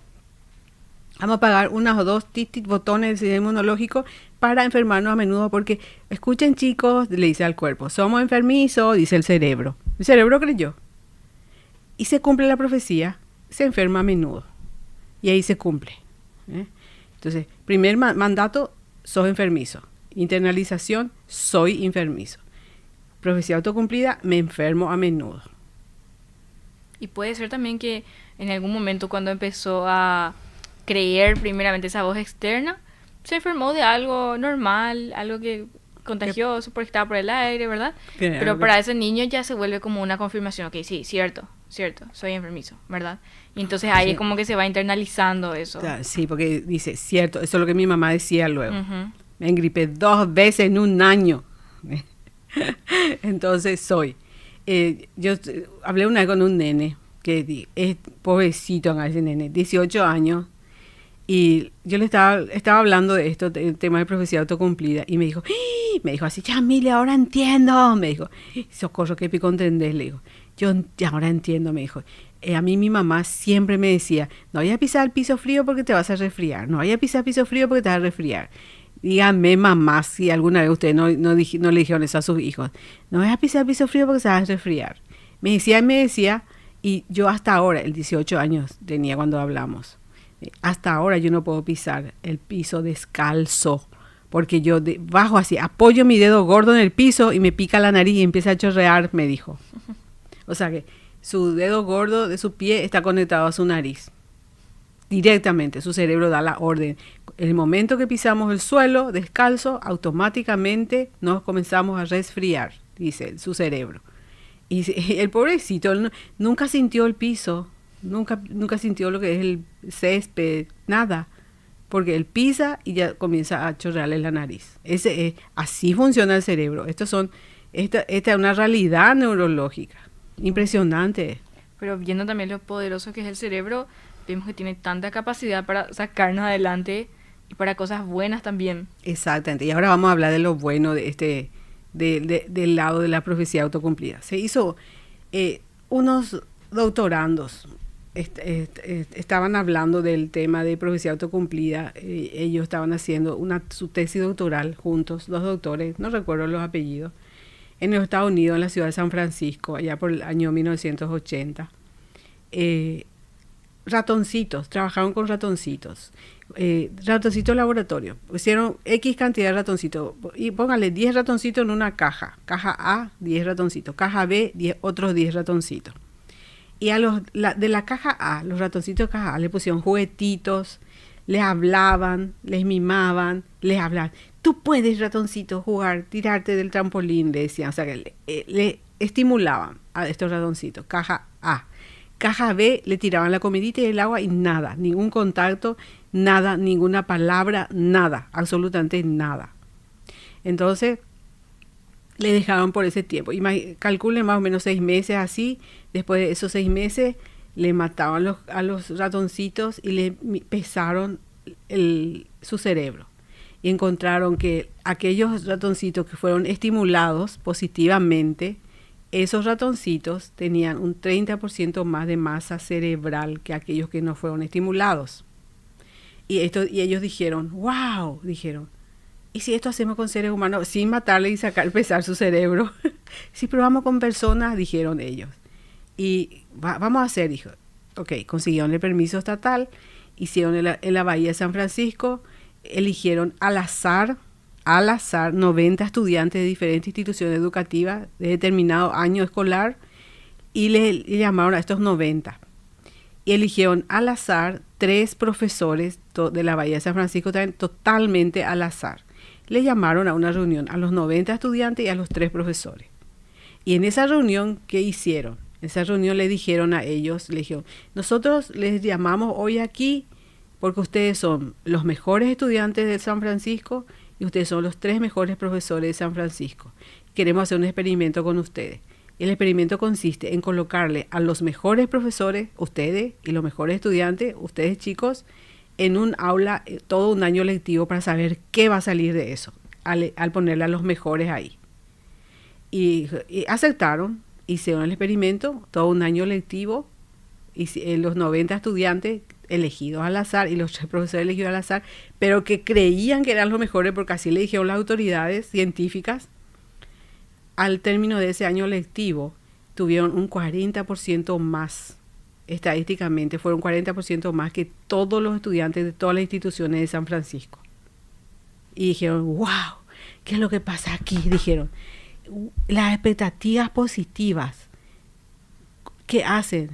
Vamos a apagar unos o dos botones del sistema inmunológico para enfermarnos a menudo, porque escuchen chicos, le dice al cuerpo, somos enfermizos, dice el cerebro. El cerebro creyó. Y se cumple la profecía, se enferma a menudo. Y ahí se cumple. Entonces, primer mandato, sos enfermizo. Internalización, soy enfermizo. Profecía autocumplida, me enfermo a menudo. Y puede ser también que en algún momento cuando empezó a creer primeramente esa voz externa, se enfermó de algo normal, algo que contagioso porque estaba por el aire, ¿verdad? Pero para ese niño ya se vuelve como una confirmación, ok, sí, cierto, soy enfermizo, ¿verdad? Y entonces ahí como que se va internalizando eso. Sí, porque dice, cierto, eso es lo que mi mamá decía luego. Me engripé 2 veces en un año. Entonces yo hablé una vez con un nene, que es pobrecito, ese nene, 18 años, y yo le estaba hablando de esto, el tema de profecía autocumplida, y me dijo así, Yamile, ahora entiendo, me dijo, socorro, qué pico entendés, le digo, yo ya ahora entiendo, me dijo, a mí mi mamá siempre me decía, no vayas a pisar el piso frío porque te vas a resfriar, no vayas a pisar el piso frío porque te vas a resfriar. Díganme, mamá, si alguna vez ustedes no le dijeron eso a sus hijos, no vayas a pisar el piso frío porque te vas a resfriar. Me decía, y yo hasta ahora, el 18 años tenía cuando hablamos, hasta ahora yo no puedo pisar el piso descalzo, porque yo bajo así, apoyo mi dedo gordo en el piso y me pica la nariz y empieza a chorrear, me dijo. O sea que su dedo gordo de su pie está conectado a su nariz. Directamente, su cerebro da la orden. En el momento que pisamos el suelo descalzo, automáticamente nos comenzamos a resfriar, dice su cerebro. Y el pobrecito nunca sintió el piso, nunca sintió lo que es el césped, nada. Porque él pisa y ya comienza a chorrearle la nariz. Así funciona el cerebro. Esta es una realidad neurológica. Impresionante. Pero viendo también lo poderoso que es el cerebro, vemos que tiene tanta capacidad para sacarnos adelante y para cosas buenas también. Exactamente. Y ahora vamos a hablar de lo bueno de del lado de la profecía autocumplida. Se hizo unos doctorandos. Estaban hablando del tema de profecía autocumplida. Ellos estaban haciendo su tesis doctoral juntos, 2 doctores, no recuerdo los apellidos. en los Estados Unidos, en la ciudad de San Francisco, allá por el año 1980. Ratoncitos, trabajaron con ratoncitos. Ratoncitos laboratorio. Hicieron X cantidad de ratoncitos. Y póngale 10 ratoncitos en una caja. Caja A, 10 ratoncitos. Caja B, otros 10 ratoncitos. Y de la caja A, los ratoncitos de caja A, le pusieron juguetitos, les hablaban, les mimaban, les hablaban. Tú puedes, ratoncito, jugar, tirarte del trampolín, le decían. O sea, que le estimulaban a estos ratoncitos. Caja A. Caja B, le tiraban la comidita y el agua y nada, ningún contacto, nada, ninguna palabra, nada, absolutamente nada. Entonces, le dejaron por ese tiempo. Calculen más o menos 6 meses así. Después de esos 6 meses, le mataban a los ratoncitos y le pesaron su cerebro. Y encontraron que aquellos ratoncitos que fueron estimulados positivamente, esos ratoncitos tenían un 30% más de masa cerebral que aquellos que no fueron estimulados. Y ellos dijeron, wow, dijeron, ¿y si esto hacemos con seres humanos sin matarle y pesar su cerebro? Si probamos con personas, dijeron ellos. Y vamos a hacer, dijo. Ok, consiguieron el permiso estatal, hicieron en la Bahía de San Francisco, eligieron al azar 90 estudiantes de diferentes instituciones educativas de determinado año escolar y le llamaron a estos 90. Y eligieron al azar 3 profesores de la Bahía de San Francisco, también totalmente al azar. Le llamaron a una reunión a los 90 estudiantes y a los 3 profesores. Y en esa reunión, ¿qué hicieron? En esa reunión le dijeron a ellos, le dijeron, nosotros les llamamos hoy aquí porque ustedes son los mejores estudiantes de San Francisco y ustedes son los 3 mejores profesores de San Francisco. Queremos hacer un experimento con ustedes. El experimento consiste en colocarle a los mejores profesores, ustedes, y los mejores estudiantes, ustedes chicos, en un aula todo un año lectivo para saber qué va a salir de eso, al ponerle a los mejores ahí. Y aceptaron, hicieron el experimento, todo un año lectivo, y los 90 estudiantes elegidos al azar y los 3 profesores elegidos al azar, pero que creían que eran los mejores porque así le dijeron las autoridades científicas, al término de ese año lectivo tuvieron un 40% más, estadísticamente fueron 40% más que todos los estudiantes de todas las instituciones de San Francisco. Y dijeron, wow, ¿qué es lo que pasa aquí? Dijeron, las expectativas positivas que hacen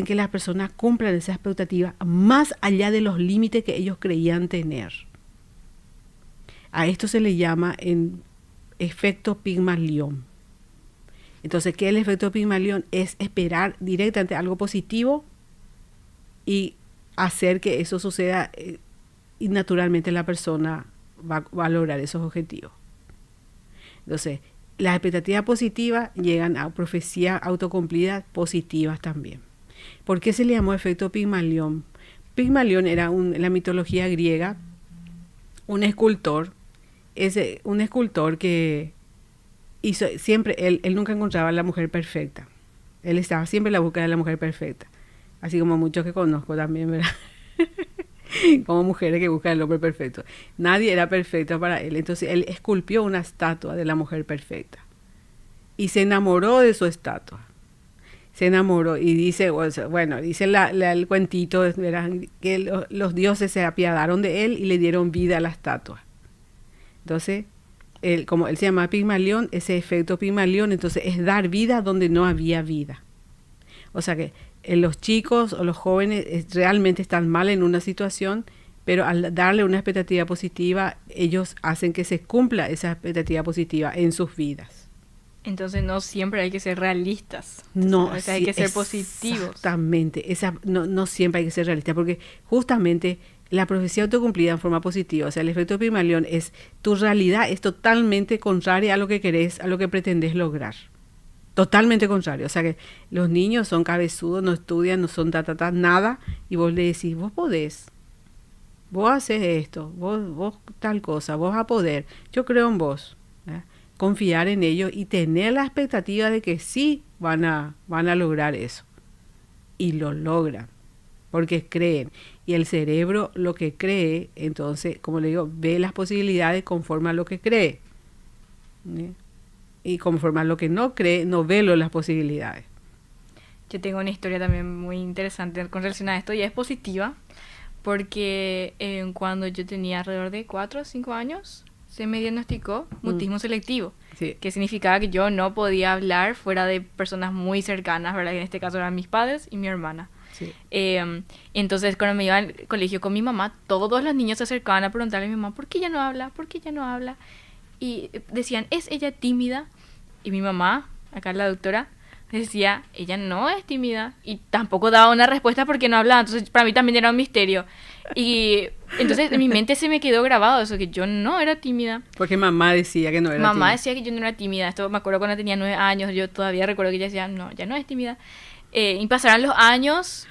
que las personas cumplan esas expectativas más allá de los límites que ellos creían tener. A esto se le llama en efecto Pigmalión. Entonces, ¿qué es el efecto Pigmalión? Es esperar directamente algo positivo y hacer que eso suceda y naturalmente la persona va a lograr esos objetivos. Entonces, las expectativas positivas llegan a profecías autocumplidas positivas también. ¿Por qué se le llamó efecto Pigmalión? Pigmalión era en la mitología griega un escultor que hizo siempre, él nunca encontraba a la mujer perfecta. Él estaba siempre en la búsqueda de la mujer perfecta. Así como muchos que conozco también, ¿verdad? Como mujeres que buscan el hombre perfecto. Nadie era perfecto para él. Entonces él esculpió una estatua de la mujer perfecta. Y se enamoró de su estatua. Se enamoró y dice, bueno, dice el cuentito, ¿verdad? Que los dioses se apiadaron de él y le dieron vida a la estatua. Entonces, como él se llama Pigmalión, ese efecto Pigmalión, entonces es dar vida donde no había vida. O sea que los chicos o los jóvenes realmente están mal en una situación, pero al darle una expectativa positiva, ellos hacen que se cumpla esa expectativa positiva en sus vidas. Entonces no siempre hay que ser realistas. No, a veces hay que ser positivos. Exactamente. No siempre hay que ser realistas, porque justamente la profecía autocumplida en forma positiva, o sea, el efecto Pigmalión es tu realidad es totalmente contraria a lo que querés, a lo que pretendés lograr. Totalmente contrario. O sea que los niños son cabezudos, no estudian, no son nada, y vos le decís, vos podés, vos haces esto, vos tal cosa, vos vas a poder, yo creo en vos. Confiar en ellos y tener la expectativa de que sí van a lograr eso. Y lo logran, porque creen. Y el cerebro lo que cree, entonces, como le digo, ve las posibilidades conforme a lo que cree. y conforme a lo que no cree, no ve las posibilidades. Yo tengo una historia también muy interesante con relación a esto y es positiva porque cuando yo tenía alrededor de 4 o 5 años se me diagnosticó mutismo selectivo, Sí. que significaba que yo no podía hablar fuera de personas muy cercanas, ¿verdad? En este caso eran mis padres y mi hermana. Sí. Entonces cuando me iba al colegio con mi mamá, todos los niños se acercaban a preguntarle a mi mamá, ¿por qué ella no habla? ¿Por qué ella no habla? Y decían, ¿es ella tímida? Y mi mamá, acá la doctora, decía, ella no es tímida. Y tampoco daba una respuesta porque no hablaba. Entonces para mí también era un misterio. Y entonces en mi mente se me quedó grabado eso, que yo no era tímida. Porque mamá decía que no era Mamá tímida. decía que yo no era tímida. Esto me acuerdo cuando tenía 9 años. Yo todavía recuerdo que ella decía, no, ya no es tímida. Y pasaron los años,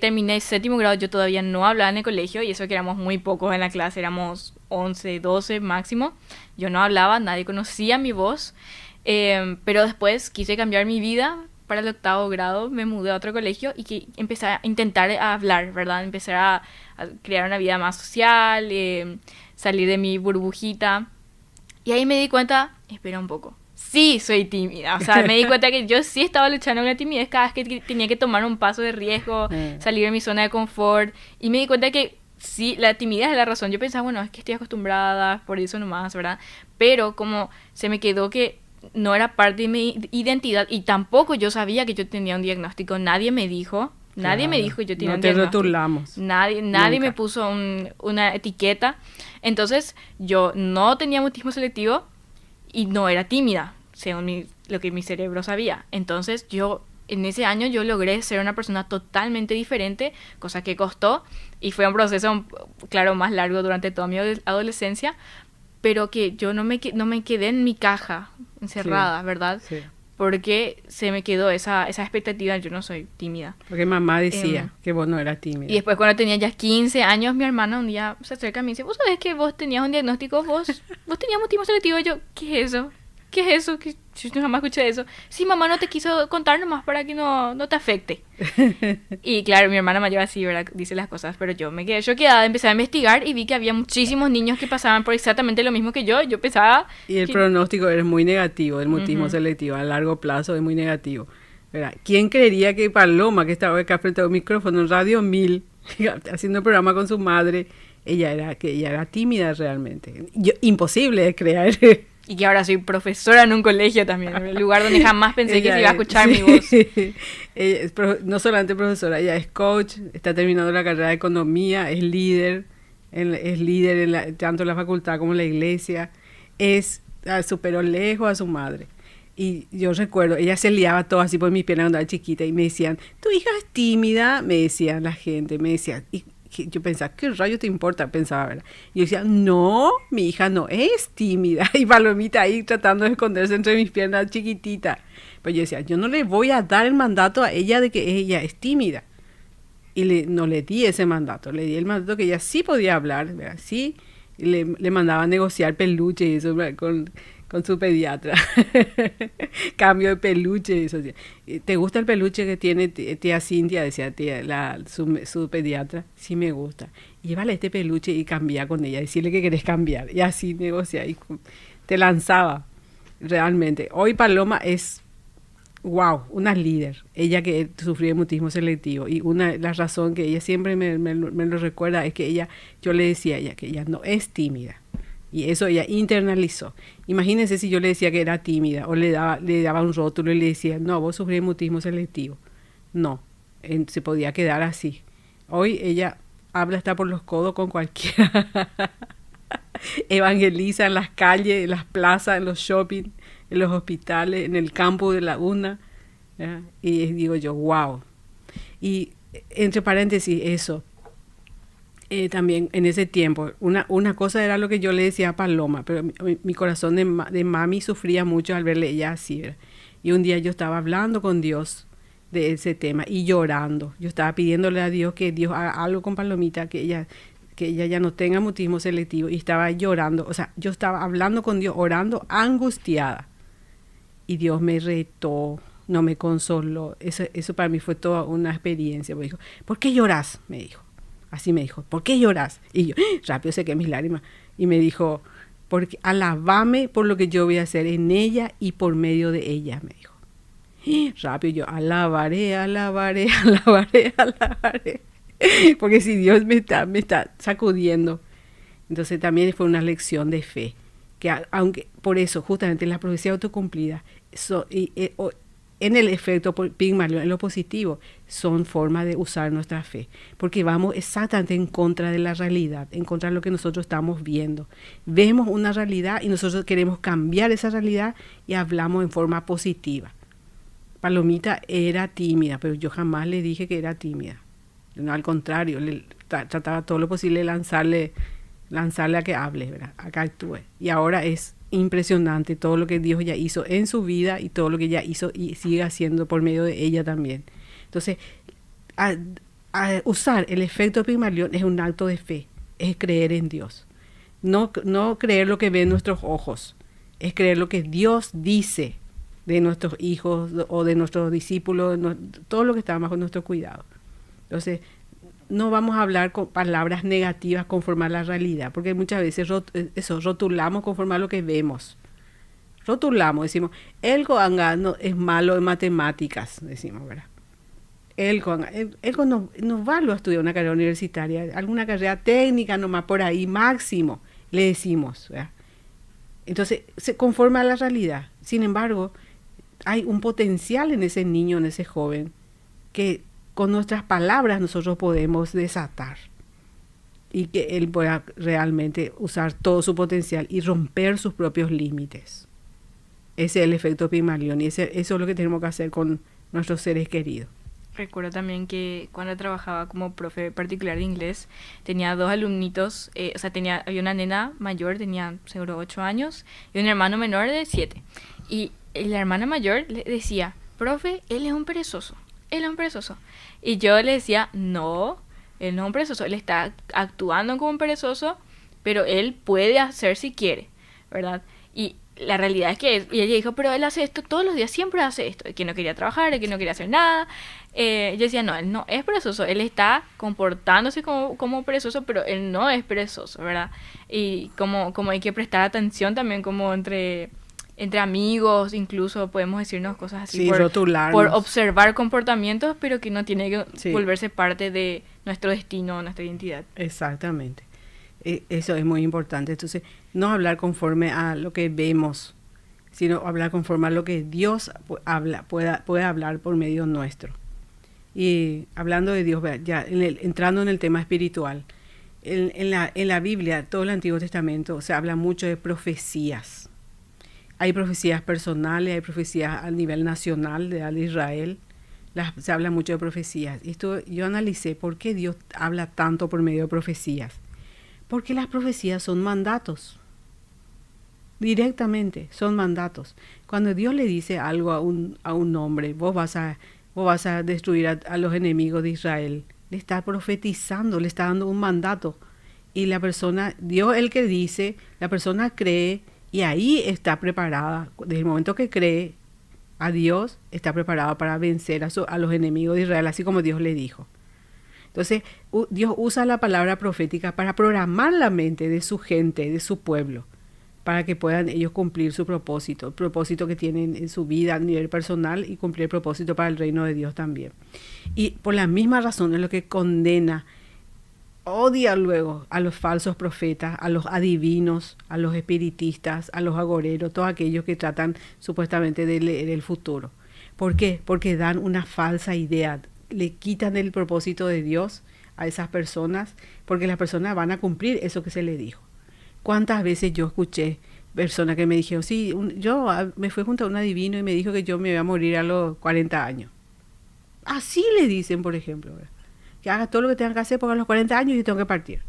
terminé el 7º grado, yo todavía no hablaba en el colegio, y eso que éramos muy pocos en la clase, éramos 11, 12 máximo. Yo no hablaba, nadie conocía mi voz, pero después quise cambiar mi vida. Para el 8º grado me mudé a otro colegio y que empecé a intentar hablar, ¿verdad? Empecé a crear una vida más social, salir de mi burbujita. Y ahí me di cuenta, espera un poco, sí soy tímida. O sea, me di cuenta que yo sí estaba luchando con la timidez cada vez que tenía que tomar un paso de riesgo, salir de mi zona de confort. Y me di cuenta que sí, la timidez es la razón. Yo pensaba, bueno, es que estoy acostumbrada, por eso nomás, ¿verdad? Pero como se me quedó que no era parte de mi identidad y tampoco yo sabía que yo tenía un diagnóstico. Nadie me dijo que yo tenía un diagnóstico. No te rotulamos. Nadie me puso una etiqueta. Entonces, yo no tenía mutismo selectivo y no era tímida, según lo que mi cerebro sabía. Entonces, en ese año yo logré ser una persona totalmente diferente, cosa que costó y fue un proceso, claro, más largo durante toda mi adolescencia, pero que yo no me quedé en mi caja encerrada, Sí, ¿verdad? sí. Porque se me quedó esa expectativa, yo no soy tímida. Porque mamá decía que vos no eras tímida. Y después cuando tenía ya 15 años, mi hermana un día se acerca a mí y dice, ¿vos sabés que vos tenías un diagnóstico? ¿Vos tenías mutismo selectivo? Y yo, ¿qué es eso? ¿Qué es eso? Que yo jamás escuché eso. Sí, mamá no te quiso contar nomás para que no te afecte. Y claro, mi hermana mayor así, ¿verdad? Dice las cosas, pero yo me quedé choqueada, empecé a investigar y vi que había muchísimos niños que pasaban por exactamente lo mismo que yo. Yo pensaba... Y el pronóstico es muy negativo, el mutismo selectivo, a largo plazo es muy negativo. ¿Verdad? ¿Quién creería que Paloma, que estaba acá frente a un micrófono en Radio 1000, haciendo un programa con su madre, ella era tímida realmente? Imposible de creer. Y que ahora soy profesora en un colegio también, en el lugar donde jamás pensé que se iba a escuchar sí. mi voz. Ella no solamente profesora, ella es coach, está terminando la carrera de economía, es líder tanto en la facultad como en la iglesia, superó lejos a su madre. Y yo recuerdo, ella se liaba todo así por mi pierna cuando era chiquita y me decían, tu hija es tímida, me decían la gente, me decían, y yo pensaba, ¿qué rayo te importa? Pensaba, ¿verdad? Y yo decía, no, mi hija no es tímida. Y Palomita ahí tratando de esconderse entre mis piernas chiquititas. Pues yo decía, yo no le voy a dar el mandato a ella de que ella es tímida. Y no le di ese mandato, le di el mandato que ella sí podía hablar, ¿verdad? Sí, y le mandaba a negociar peluche y eso, ¿verdad? Con su pediatra. Cambio de peluche y eso. ¿Te gusta el peluche que tiene tía Cintia? Decía su pediatra. Sí, me gusta. Llévale este peluche y cambia con ella. Decirle que querés cambiar. Y así negocia. Y te lanzaba. Realmente. Hoy Paloma es, wow, una líder. Ella que sufrió de mutismo selectivo. Y la razón que ella siempre me lo recuerda es que yo le decía a ella que ella no es tímida. Y eso ella internalizó. Imagínense si yo le decía que era tímida o le daba un rótulo y le decía, no, vos sufrís mutismo selectivo. No, se podía quedar así. Hoy ella habla hasta por los codos con cualquiera. Evangeliza en las calles, en las plazas, en los shopping, en los hospitales, en el campo de la UNA. ¿Ya? Y digo yo, wow. Y entre paréntesis, eso. También en ese tiempo, una cosa era lo que yo le decía a Paloma, pero mi corazón de mami sufría mucho al verle ella así, ¿verdad? Y un día yo estaba hablando con Dios de ese tema y llorando. Yo estaba pidiéndole a Dios que Dios haga algo con Palomita, que ella ya no tenga mutismo selectivo, y estaba llorando. O sea, yo estaba hablando con Dios, orando, angustiada. Y Dios me retó, no me consoló. Eso para mí fue toda una experiencia. Me dijo, ¿por qué lloras? Me dijo. Así me dijo, ¿por qué lloras? Y yo rápido sequé mis lágrimas. Y me dijo, porque alabame por lo que yo voy a hacer en ella y por medio de ella, me dijo. Y rápido yo, alabaré, alabaré, alabaré, alabaré. Porque si Dios me está sacudiendo. Entonces también fue una lección de fe. Que aunque por eso, justamente en la profecía autocumplida, en el efecto Pigmalión, en lo positivo, son formas de usar nuestra fe. Porque vamos exactamente en contra de la realidad, en contra de lo que nosotros estamos viendo. Vemos una realidad y nosotros queremos cambiar esa realidad y hablamos en forma positiva. Palomita era tímida, pero yo jamás le dije que era tímida. No, al contrario, le trataba todo lo posible de lanzarle a que hable, ¿verdad? A que actúe. Y ahora es impresionante todo lo que Dios ya hizo en su vida y todo lo que ella hizo y sigue haciendo por medio de ella también. Entonces, a usar el efecto Pigmalión es un acto de fe, es creer en Dios. No creer lo que ven nuestros ojos, es creer lo que Dios dice de nuestros hijos o de nuestros discípulos, todo lo que está bajo nuestro cuidado. Entonces, no vamos a hablar con palabras negativas conforme a la realidad, porque muchas veces rotulamos conforme a lo que vemos. Rotulamos, decimos, el coangano es malo en matemáticas, decimos, ¿verdad? El no va a estudiar una carrera universitaria, alguna carrera técnica nomás por ahí, máximo, le decimos, ¿verdad? Entonces, se conforma a la realidad. Sin embargo, hay un potencial en ese niño, en ese joven, que con nuestras palabras nosotros podemos desatar y que él pueda realmente usar todo su potencial y romper sus propios límites. Ese es el efecto Pigmalión y eso es lo que tenemos que hacer con nuestros seres queridos. Recuerdo también que cuando trabajaba como profe particular de inglés, tenía 2 alumnitos, había una nena mayor, tenía seguro 8 años, y un hermano menor de 7. Y la hermana mayor le decía, profe, él es un perezoso. Y yo le decía, no, él no es un perezoso, él está actuando como un perezoso, pero él puede hacer si quiere, ¿verdad? Y la realidad es que, y ella dijo, pero él hace esto todos los días, siempre hace esto, el que no quería trabajar, el que no quería hacer nada. Yo decía, no, él no es perezoso, él está comportándose como perezoso, pero él no es perezoso, ¿verdad? Y como hay que prestar atención también como entre amigos, incluso podemos decirnos cosas así, sí, por observar comportamientos, pero que no tiene que volverse parte de nuestro destino, nuestra identidad. Exactamente. Eso es muy importante. Entonces, no hablar conforme a lo que vemos, sino hablar conforme a lo que Dios puede hablar por medio nuestro. Y hablando de Dios, ya entrando en el tema espiritual, en la Biblia, todo el Antiguo Testamento, se habla mucho de profecías. Hay profecías personales, hay profecías a nivel nacional de Israel. Se habla mucho de profecías. Yo analicé por qué Dios habla tanto por medio de profecías. Porque las profecías son mandatos. Directamente son mandatos. Cuando Dios le dice algo a un hombre, vos vas a destruir a los enemigos de Israel, le está profetizando, le está dando un mandato. Y la persona, Dios el que dice, la persona cree. Y ahí está preparada, desde el momento que cree a Dios, está preparada para vencer a los enemigos de Israel, así como Dios le dijo. Entonces, Dios usa la palabra profética para programar la mente de su gente, de su pueblo, para que puedan ellos cumplir su propósito, el propósito que tienen en su vida a nivel personal y cumplir el propósito para el reino de Dios también. Y por la misma razón es lo que condena, odia luego a los falsos profetas, a los adivinos, a los espiritistas, a los agoreros, todos aquellos que tratan supuestamente de leer el futuro. ¿Por qué? Porque dan una falsa idea, le quitan el propósito de Dios a esas personas, porque las personas van a cumplir eso que se les dijo. ¿Cuántas veces yo escuché personas que me dijeron, sí, yo me fui junto a un adivino y me dijo que yo me iba a morir a los 40 años? Así le dicen, por ejemplo, ¿verdad? Que haga todo lo que tenga que hacer porque a los 40 años yo tengo que partir.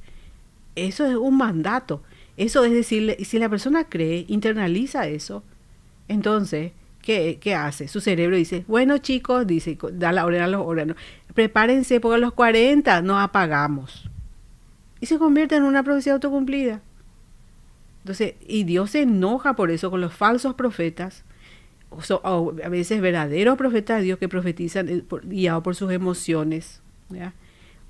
Eso es un mandato. Eso es decirle, si la persona cree, internaliza eso, entonces, ¿qué hace? Su cerebro dice, bueno chicos, dice, da la orden a los órganos, prepárense porque a los 40 nos apagamos. Y se convierte en una profecía autocumplida. Entonces, y Dios se enoja por eso con los falsos profetas, o a veces verdaderos profetas de Dios que profetizan guiados por sus emociones, ¿ya?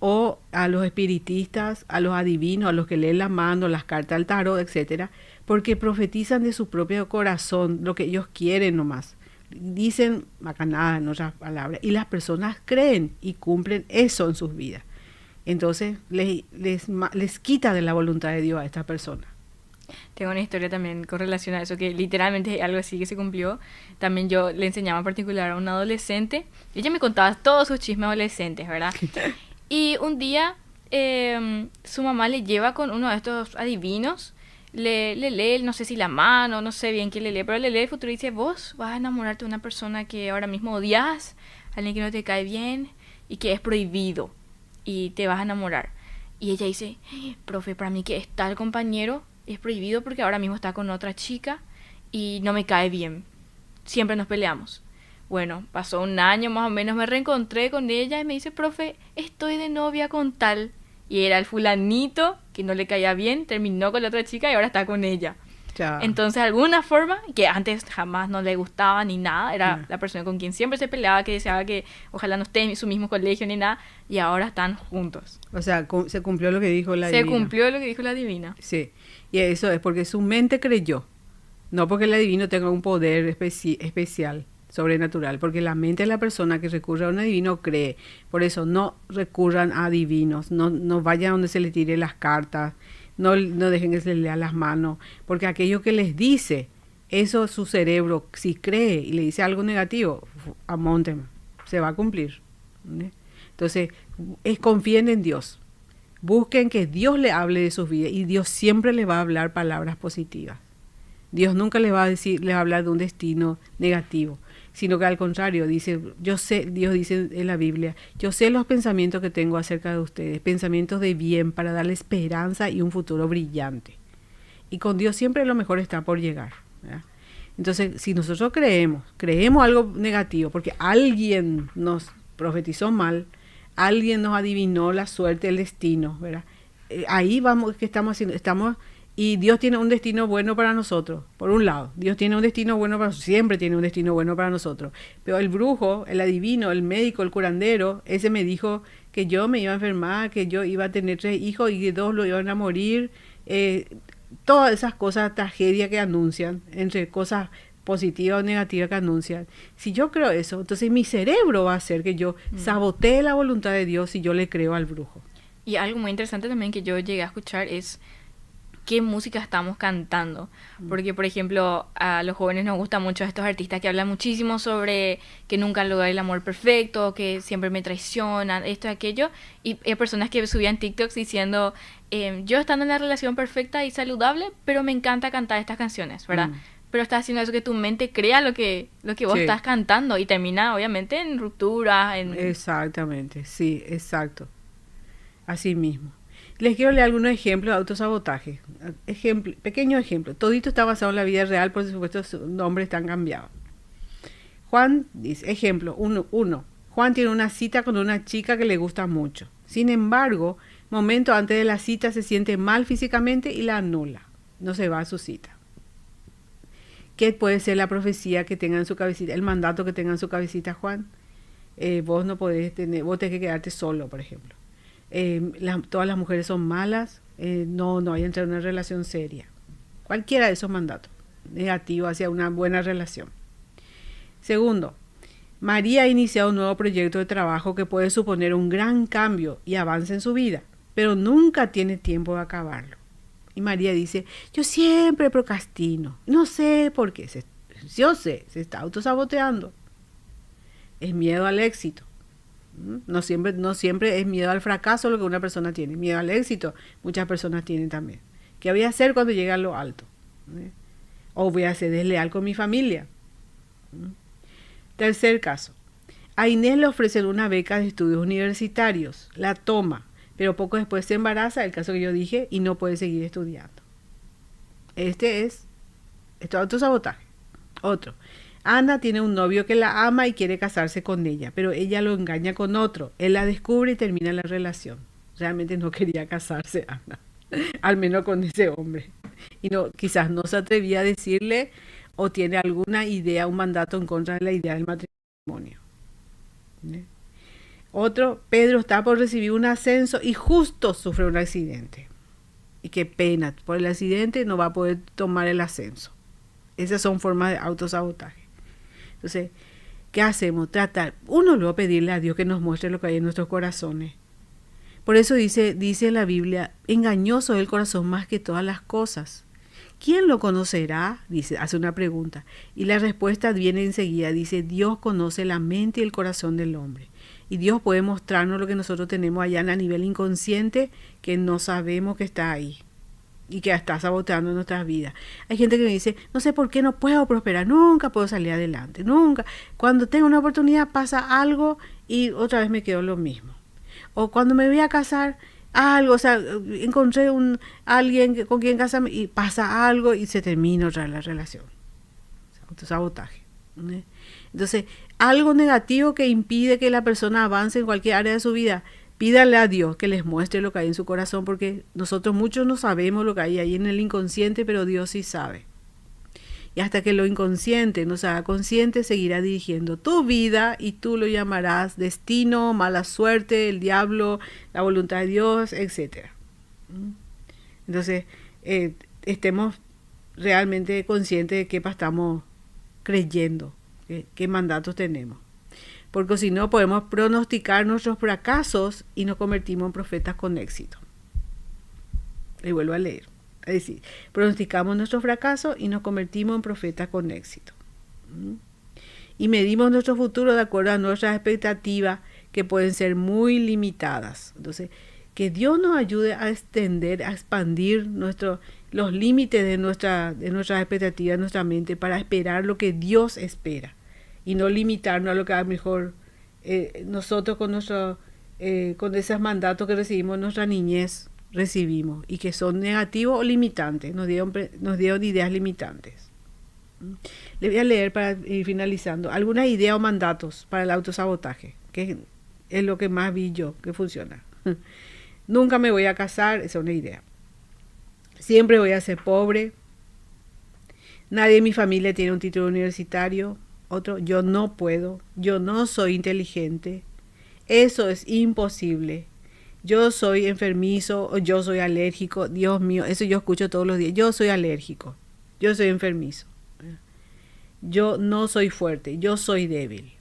O a los espiritistas, a los adivinos, a los que leen la mano, las cartas del tarot, etcétera, porque profetizan de su propio corazón lo que ellos quieren nomás. Dicen macanada en otras palabras, y las personas creen y cumplen eso en sus vidas. Entonces les quita de la voluntad de Dios a esta persona. Tengo una historia también con relación a eso, que literalmente es algo así que se cumplió. También yo le enseñaba en particular a un adolescente. Ella me contaba todos sus chismes adolescentes, ¿verdad? Y un día su mamá le lleva con uno de estos adivinos, le lee, no sé si la mano, no sé bien qué le lee, pero le lee el futuro y dice, vos vas a enamorarte de una persona que ahora mismo odias, alguien que no te cae bien y que es prohibido, y te vas a enamorar. Y ella dice, profe, para mí que es tal compañero es prohibido porque ahora mismo está con otra chica y no me cae bien, siempre nos peleamos. Bueno, pasó un año más o menos, me reencontré con ella y me dice, profe, estoy de novia con tal. Y era el fulanito que no le caía bien, terminó con la otra chica y ahora está con ella. Ya. Entonces, de alguna forma, que antes jamás no le gustaba ni nada, era la persona con quien siempre se peleaba, que deseaba que ojalá no esté en su mismo colegio ni nada, y ahora están juntos. O sea, se cumplió lo que dijo la Se divina. cumplió lo que dijo la divina. Sí, y eso es porque su mente creyó, no porque el adivino tenga un poder especial, sobrenatural, porque la mente de la persona que recurre a un adivino cree. Por eso no recurran a adivinos, no vayan donde se les tire las cartas, no dejen que se les lea las manos, porque aquello que les dice, eso su cerebro, si cree y le dice algo negativo, amónteme, se va a cumplir. ¿Sí? Entonces, confíen en Dios. Busquen que Dios le hable de sus vidas y Dios siempre les va a hablar palabras positivas. Dios nunca les va a hablar de un destino negativo, sino que al contrario, dice, Dios dice en la Biblia, yo sé los pensamientos que tengo acerca de ustedes, pensamientos de bien para darle esperanza y un futuro brillante. Y con Dios siempre lo mejor está por llegar, ¿verdad? Entonces, si nosotros creemos algo negativo, porque alguien nos profetizó mal, alguien nos adivinó la suerte, el destino, ¿verdad? Ahí vamos, ¿qué estamos haciendo? Y Dios tiene un destino bueno para nosotros, por un lado. Dios tiene un destino bueno para nosotros, siempre tiene un destino bueno para nosotros. Pero el brujo, el adivino, el médico, el curandero, ese me dijo que yo me iba a enfermar, que yo iba a tener 3 hijos y que 2 lo iban a morir. Todas esas cosas, tragedias que anuncian, entre cosas positivas o negativas que anuncian. Si yo creo eso, entonces mi cerebro va a hacer que yo sabotee la voluntad de Dios si yo le creo al brujo. Y algo muy interesante también que yo llegué a escuchar es qué música estamos cantando. Porque, por ejemplo, a los jóvenes nos gustan mucho estos artistas que hablan muchísimo sobre que nunca han logrado el amor perfecto, que siempre me traicionan, esto y aquello. Y hay personas que subían TikToks diciendo, yo estando en la relación perfecta y saludable, pero me encanta cantar estas canciones, ¿verdad? Pero estás haciendo eso que tu mente crea lo que vos estás cantando y termina, obviamente, en ruptura. Exactamente, sí, exacto. Así mismo. Les quiero leer algunos ejemplos de autosabotaje. Pequeño ejemplo. Todito está basado en la vida real, por supuesto, sus nombres están cambiados. Juan dice, ejemplo, 1. Juan tiene una cita con una chica que le gusta mucho. Sin embargo, momento antes de la cita se siente mal físicamente y la anula. No se va a su cita. ¿Qué puede ser la profecía que tenga en su cabecita? El mandato que tenga en su cabecita, Juan. Vos no podés tener, vos tenés que quedarte solo, por ejemplo. Todas las mujeres son malas, no hay entrar en una relación seria. Cualquiera de esos mandatos negativos hacia una buena relación. Segundo, María ha iniciado un nuevo proyecto de trabajo que puede suponer un gran cambio y avance en su vida, pero nunca tiene tiempo de acabarlo. Y María dice, yo siempre procrastino, no sé por qué, se está autosaboteando. Es miedo al éxito. No siempre es miedo al fracaso lo que una persona tiene. Miedo al éxito, muchas personas tienen también. ¿Qué voy a hacer cuando llegue a lo alto? O voy a ser desleal con mi familia. Tercer caso. A Inés le ofrecen una beca de estudios universitarios. La toma, pero poco después se embaraza, el caso que yo dije, y no puede seguir estudiando. Esto es autosabotaje. Otro. Ana tiene un novio que la ama y quiere casarse con ella, pero ella lo engaña con otro. Él la descubre y termina la relación. Realmente no quería casarse Ana, al menos con ese hombre. Y quizás no se atrevía a decirle o tiene alguna idea, un mandato en contra de la idea del matrimonio. Otro, Pedro está por recibir un ascenso y justo sufre un accidente. y qué pena, por el accidente no va a poder tomar el ascenso. Esas son formas de autosabotaje. Entonces, ¿qué hacemos? Tratar, uno luego pedirle a Dios que nos muestre lo que hay en nuestros corazones. Por eso dice la Biblia, engañoso es el corazón más que todas las cosas. ¿Quién lo conocerá? Dice, hace una pregunta. Y la respuesta viene enseguida. Dice, Dios conoce la mente y el corazón del hombre. Y Dios puede mostrarnos lo que nosotros tenemos allá a nivel inconsciente, que no sabemos que está ahí y que está saboteando nuestras vidas. Hay gente que me dice, no sé por qué no puedo prosperar, nunca puedo salir adelante, nunca. Cuando tengo una oportunidad pasa algo y otra vez me quedo lo mismo. O cuando me voy a casar, algo, o sea, encontré alguien con quien casarme y pasa algo y se termina otra vez la relación. Autosabotaje. Entonces, algo negativo que impide que la persona avance en cualquier área de su vida, pídale a Dios que les muestre lo que hay en su corazón, porque nosotros muchos no sabemos lo que hay ahí en el inconsciente, pero Dios sí sabe. Y hasta que lo inconsciente nos haga consciente, seguirá dirigiendo tu vida y tú lo llamarás destino, mala suerte, el diablo, la voluntad de Dios, etc. Entonces, estemos realmente conscientes de qué estamos creyendo, qué mandatos tenemos. Porque si no, podemos pronosticar nuestros fracasos y nos convertimos en profetas con éxito. Y vuelvo a leer. Es decir, pronosticamos nuestro fracaso y nos convertimos en profetas con éxito. Y medimos nuestro futuro de acuerdo a nuestras expectativas, que pueden ser muy limitadas. Entonces, que Dios nos ayude a extender, a expandir los límites de nuestras expectativas, de nuestra mente, para esperar lo que Dios espera. Y no limitarnos a lo que a lo mejor nosotros con esos mandatos que recibimos en nuestra niñez recibimos y que son negativos o limitantes, nos dieron ideas limitantes. Le voy a leer para ir finalizando algunas ideas o mandatos para el autosabotaje, que es lo que más vi yo que funciona. Nunca me voy a casar, esa es una idea. Siempre voy a ser pobre. Nadie en mi familia tiene un título universitario. Otro, yo no puedo, yo no soy inteligente. Eso es imposible. Yo soy enfermizo o yo soy alérgico. Dios mío, eso yo escucho todos los días. Yo soy alérgico, yo soy enfermizo. Yo no soy fuerte, yo soy débil.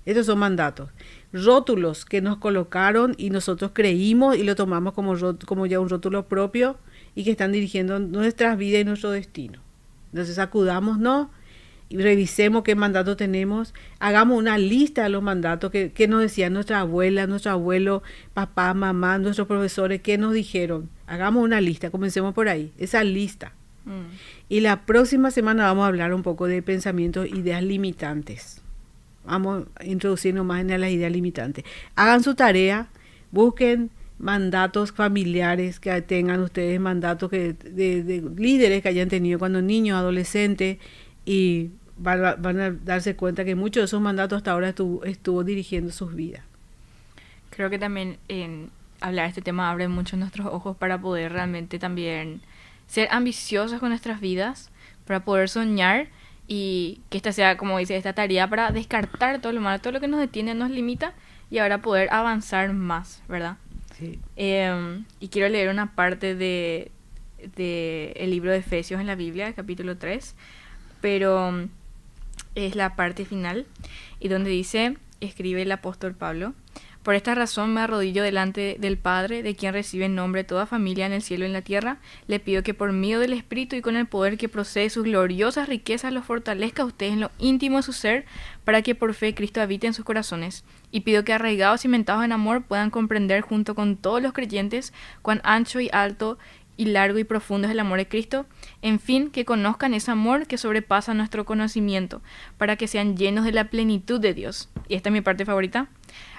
Esos son mandatos. Rótulos que nos colocaron y nosotros creímos y lo tomamos como ya un rótulo propio y que están dirigiendo nuestras vidas y nuestro destino. Entonces sacudámonos y revisemos qué mandato tenemos, hagamos una lista de los mandatos que nos decían nuestra abuela, nuestro abuelo, papá, mamá, nuestros profesores, qué nos dijeron. Hagamos una lista, comencemos por ahí, esa lista. Y la próxima semana vamos a hablar un poco de pensamientos, ideas limitantes. Vamos a introducirnos más en las ideas limitantes. Hagan su tarea, busquen mandatos familiares que tengan ustedes, mandatos de líderes que hayan tenido cuando niños, adolescentes, y van a darse cuenta que muchos de esos mandatos hasta ahora estuvo dirigiendo sus vidas. Creo que también hablar de este tema abre mucho nuestros ojos para poder realmente también ser ambiciosos con nuestras vidas, para poder soñar y que esta sea, como dice, esta tarea para descartar todo lo malo, todo lo que nos detiene, nos limita y ahora poder avanzar más, ¿verdad? Sí. Y quiero leer una parte de el libro de Efesios en la Biblia, capítulo 3, pero es la parte final y donde dice, escribe el apóstol Pablo: por esta razón me arrodillo delante del Padre, de quien recibe en nombre toda familia en el cielo y en la tierra. Le pido que por medio del Espíritu y con el poder que procede de sus gloriosas riquezas los fortalezca a ustedes en lo íntimo de su ser, para que por fe Cristo habite en sus corazones. Y pido que arraigados y cimentados en amor puedan comprender junto con todos los creyentes cuán ancho y alto y largo y profundo es el amor de Cristo. En fin, que conozcan ese amor que sobrepasa nuestro conocimiento, para que sean llenos de la plenitud de Dios. Y esta es mi parte favorita: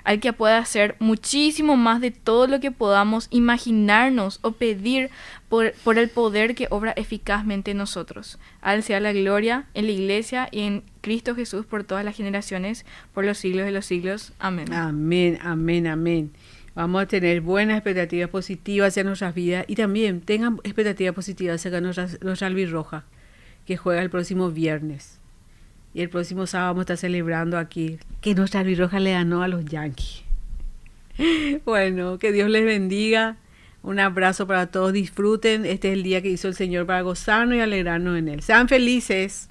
al que pueda hacer muchísimo más de todo lo que podamos imaginarnos o pedir por el poder que obra eficazmente en nosotros. A Él sea la gloria en la Iglesia y en Cristo Jesús por todas las generaciones, por los siglos de los siglos. Amén. Amén, amén, amén. Vamos a tener buenas expectativas positivas hacia nuestras vidas y también tengan expectativas positivas hacia nuestra albirroja, que juega el próximo viernes. Y el próximo sábado vamos a estar celebrando aquí que nuestra albirroja le ganó a los Yankees. Bueno, que Dios les bendiga. Un abrazo para todos, disfruten, este es el día que hizo el Señor para gozarnos y alegrarnos en Él. Sean felices.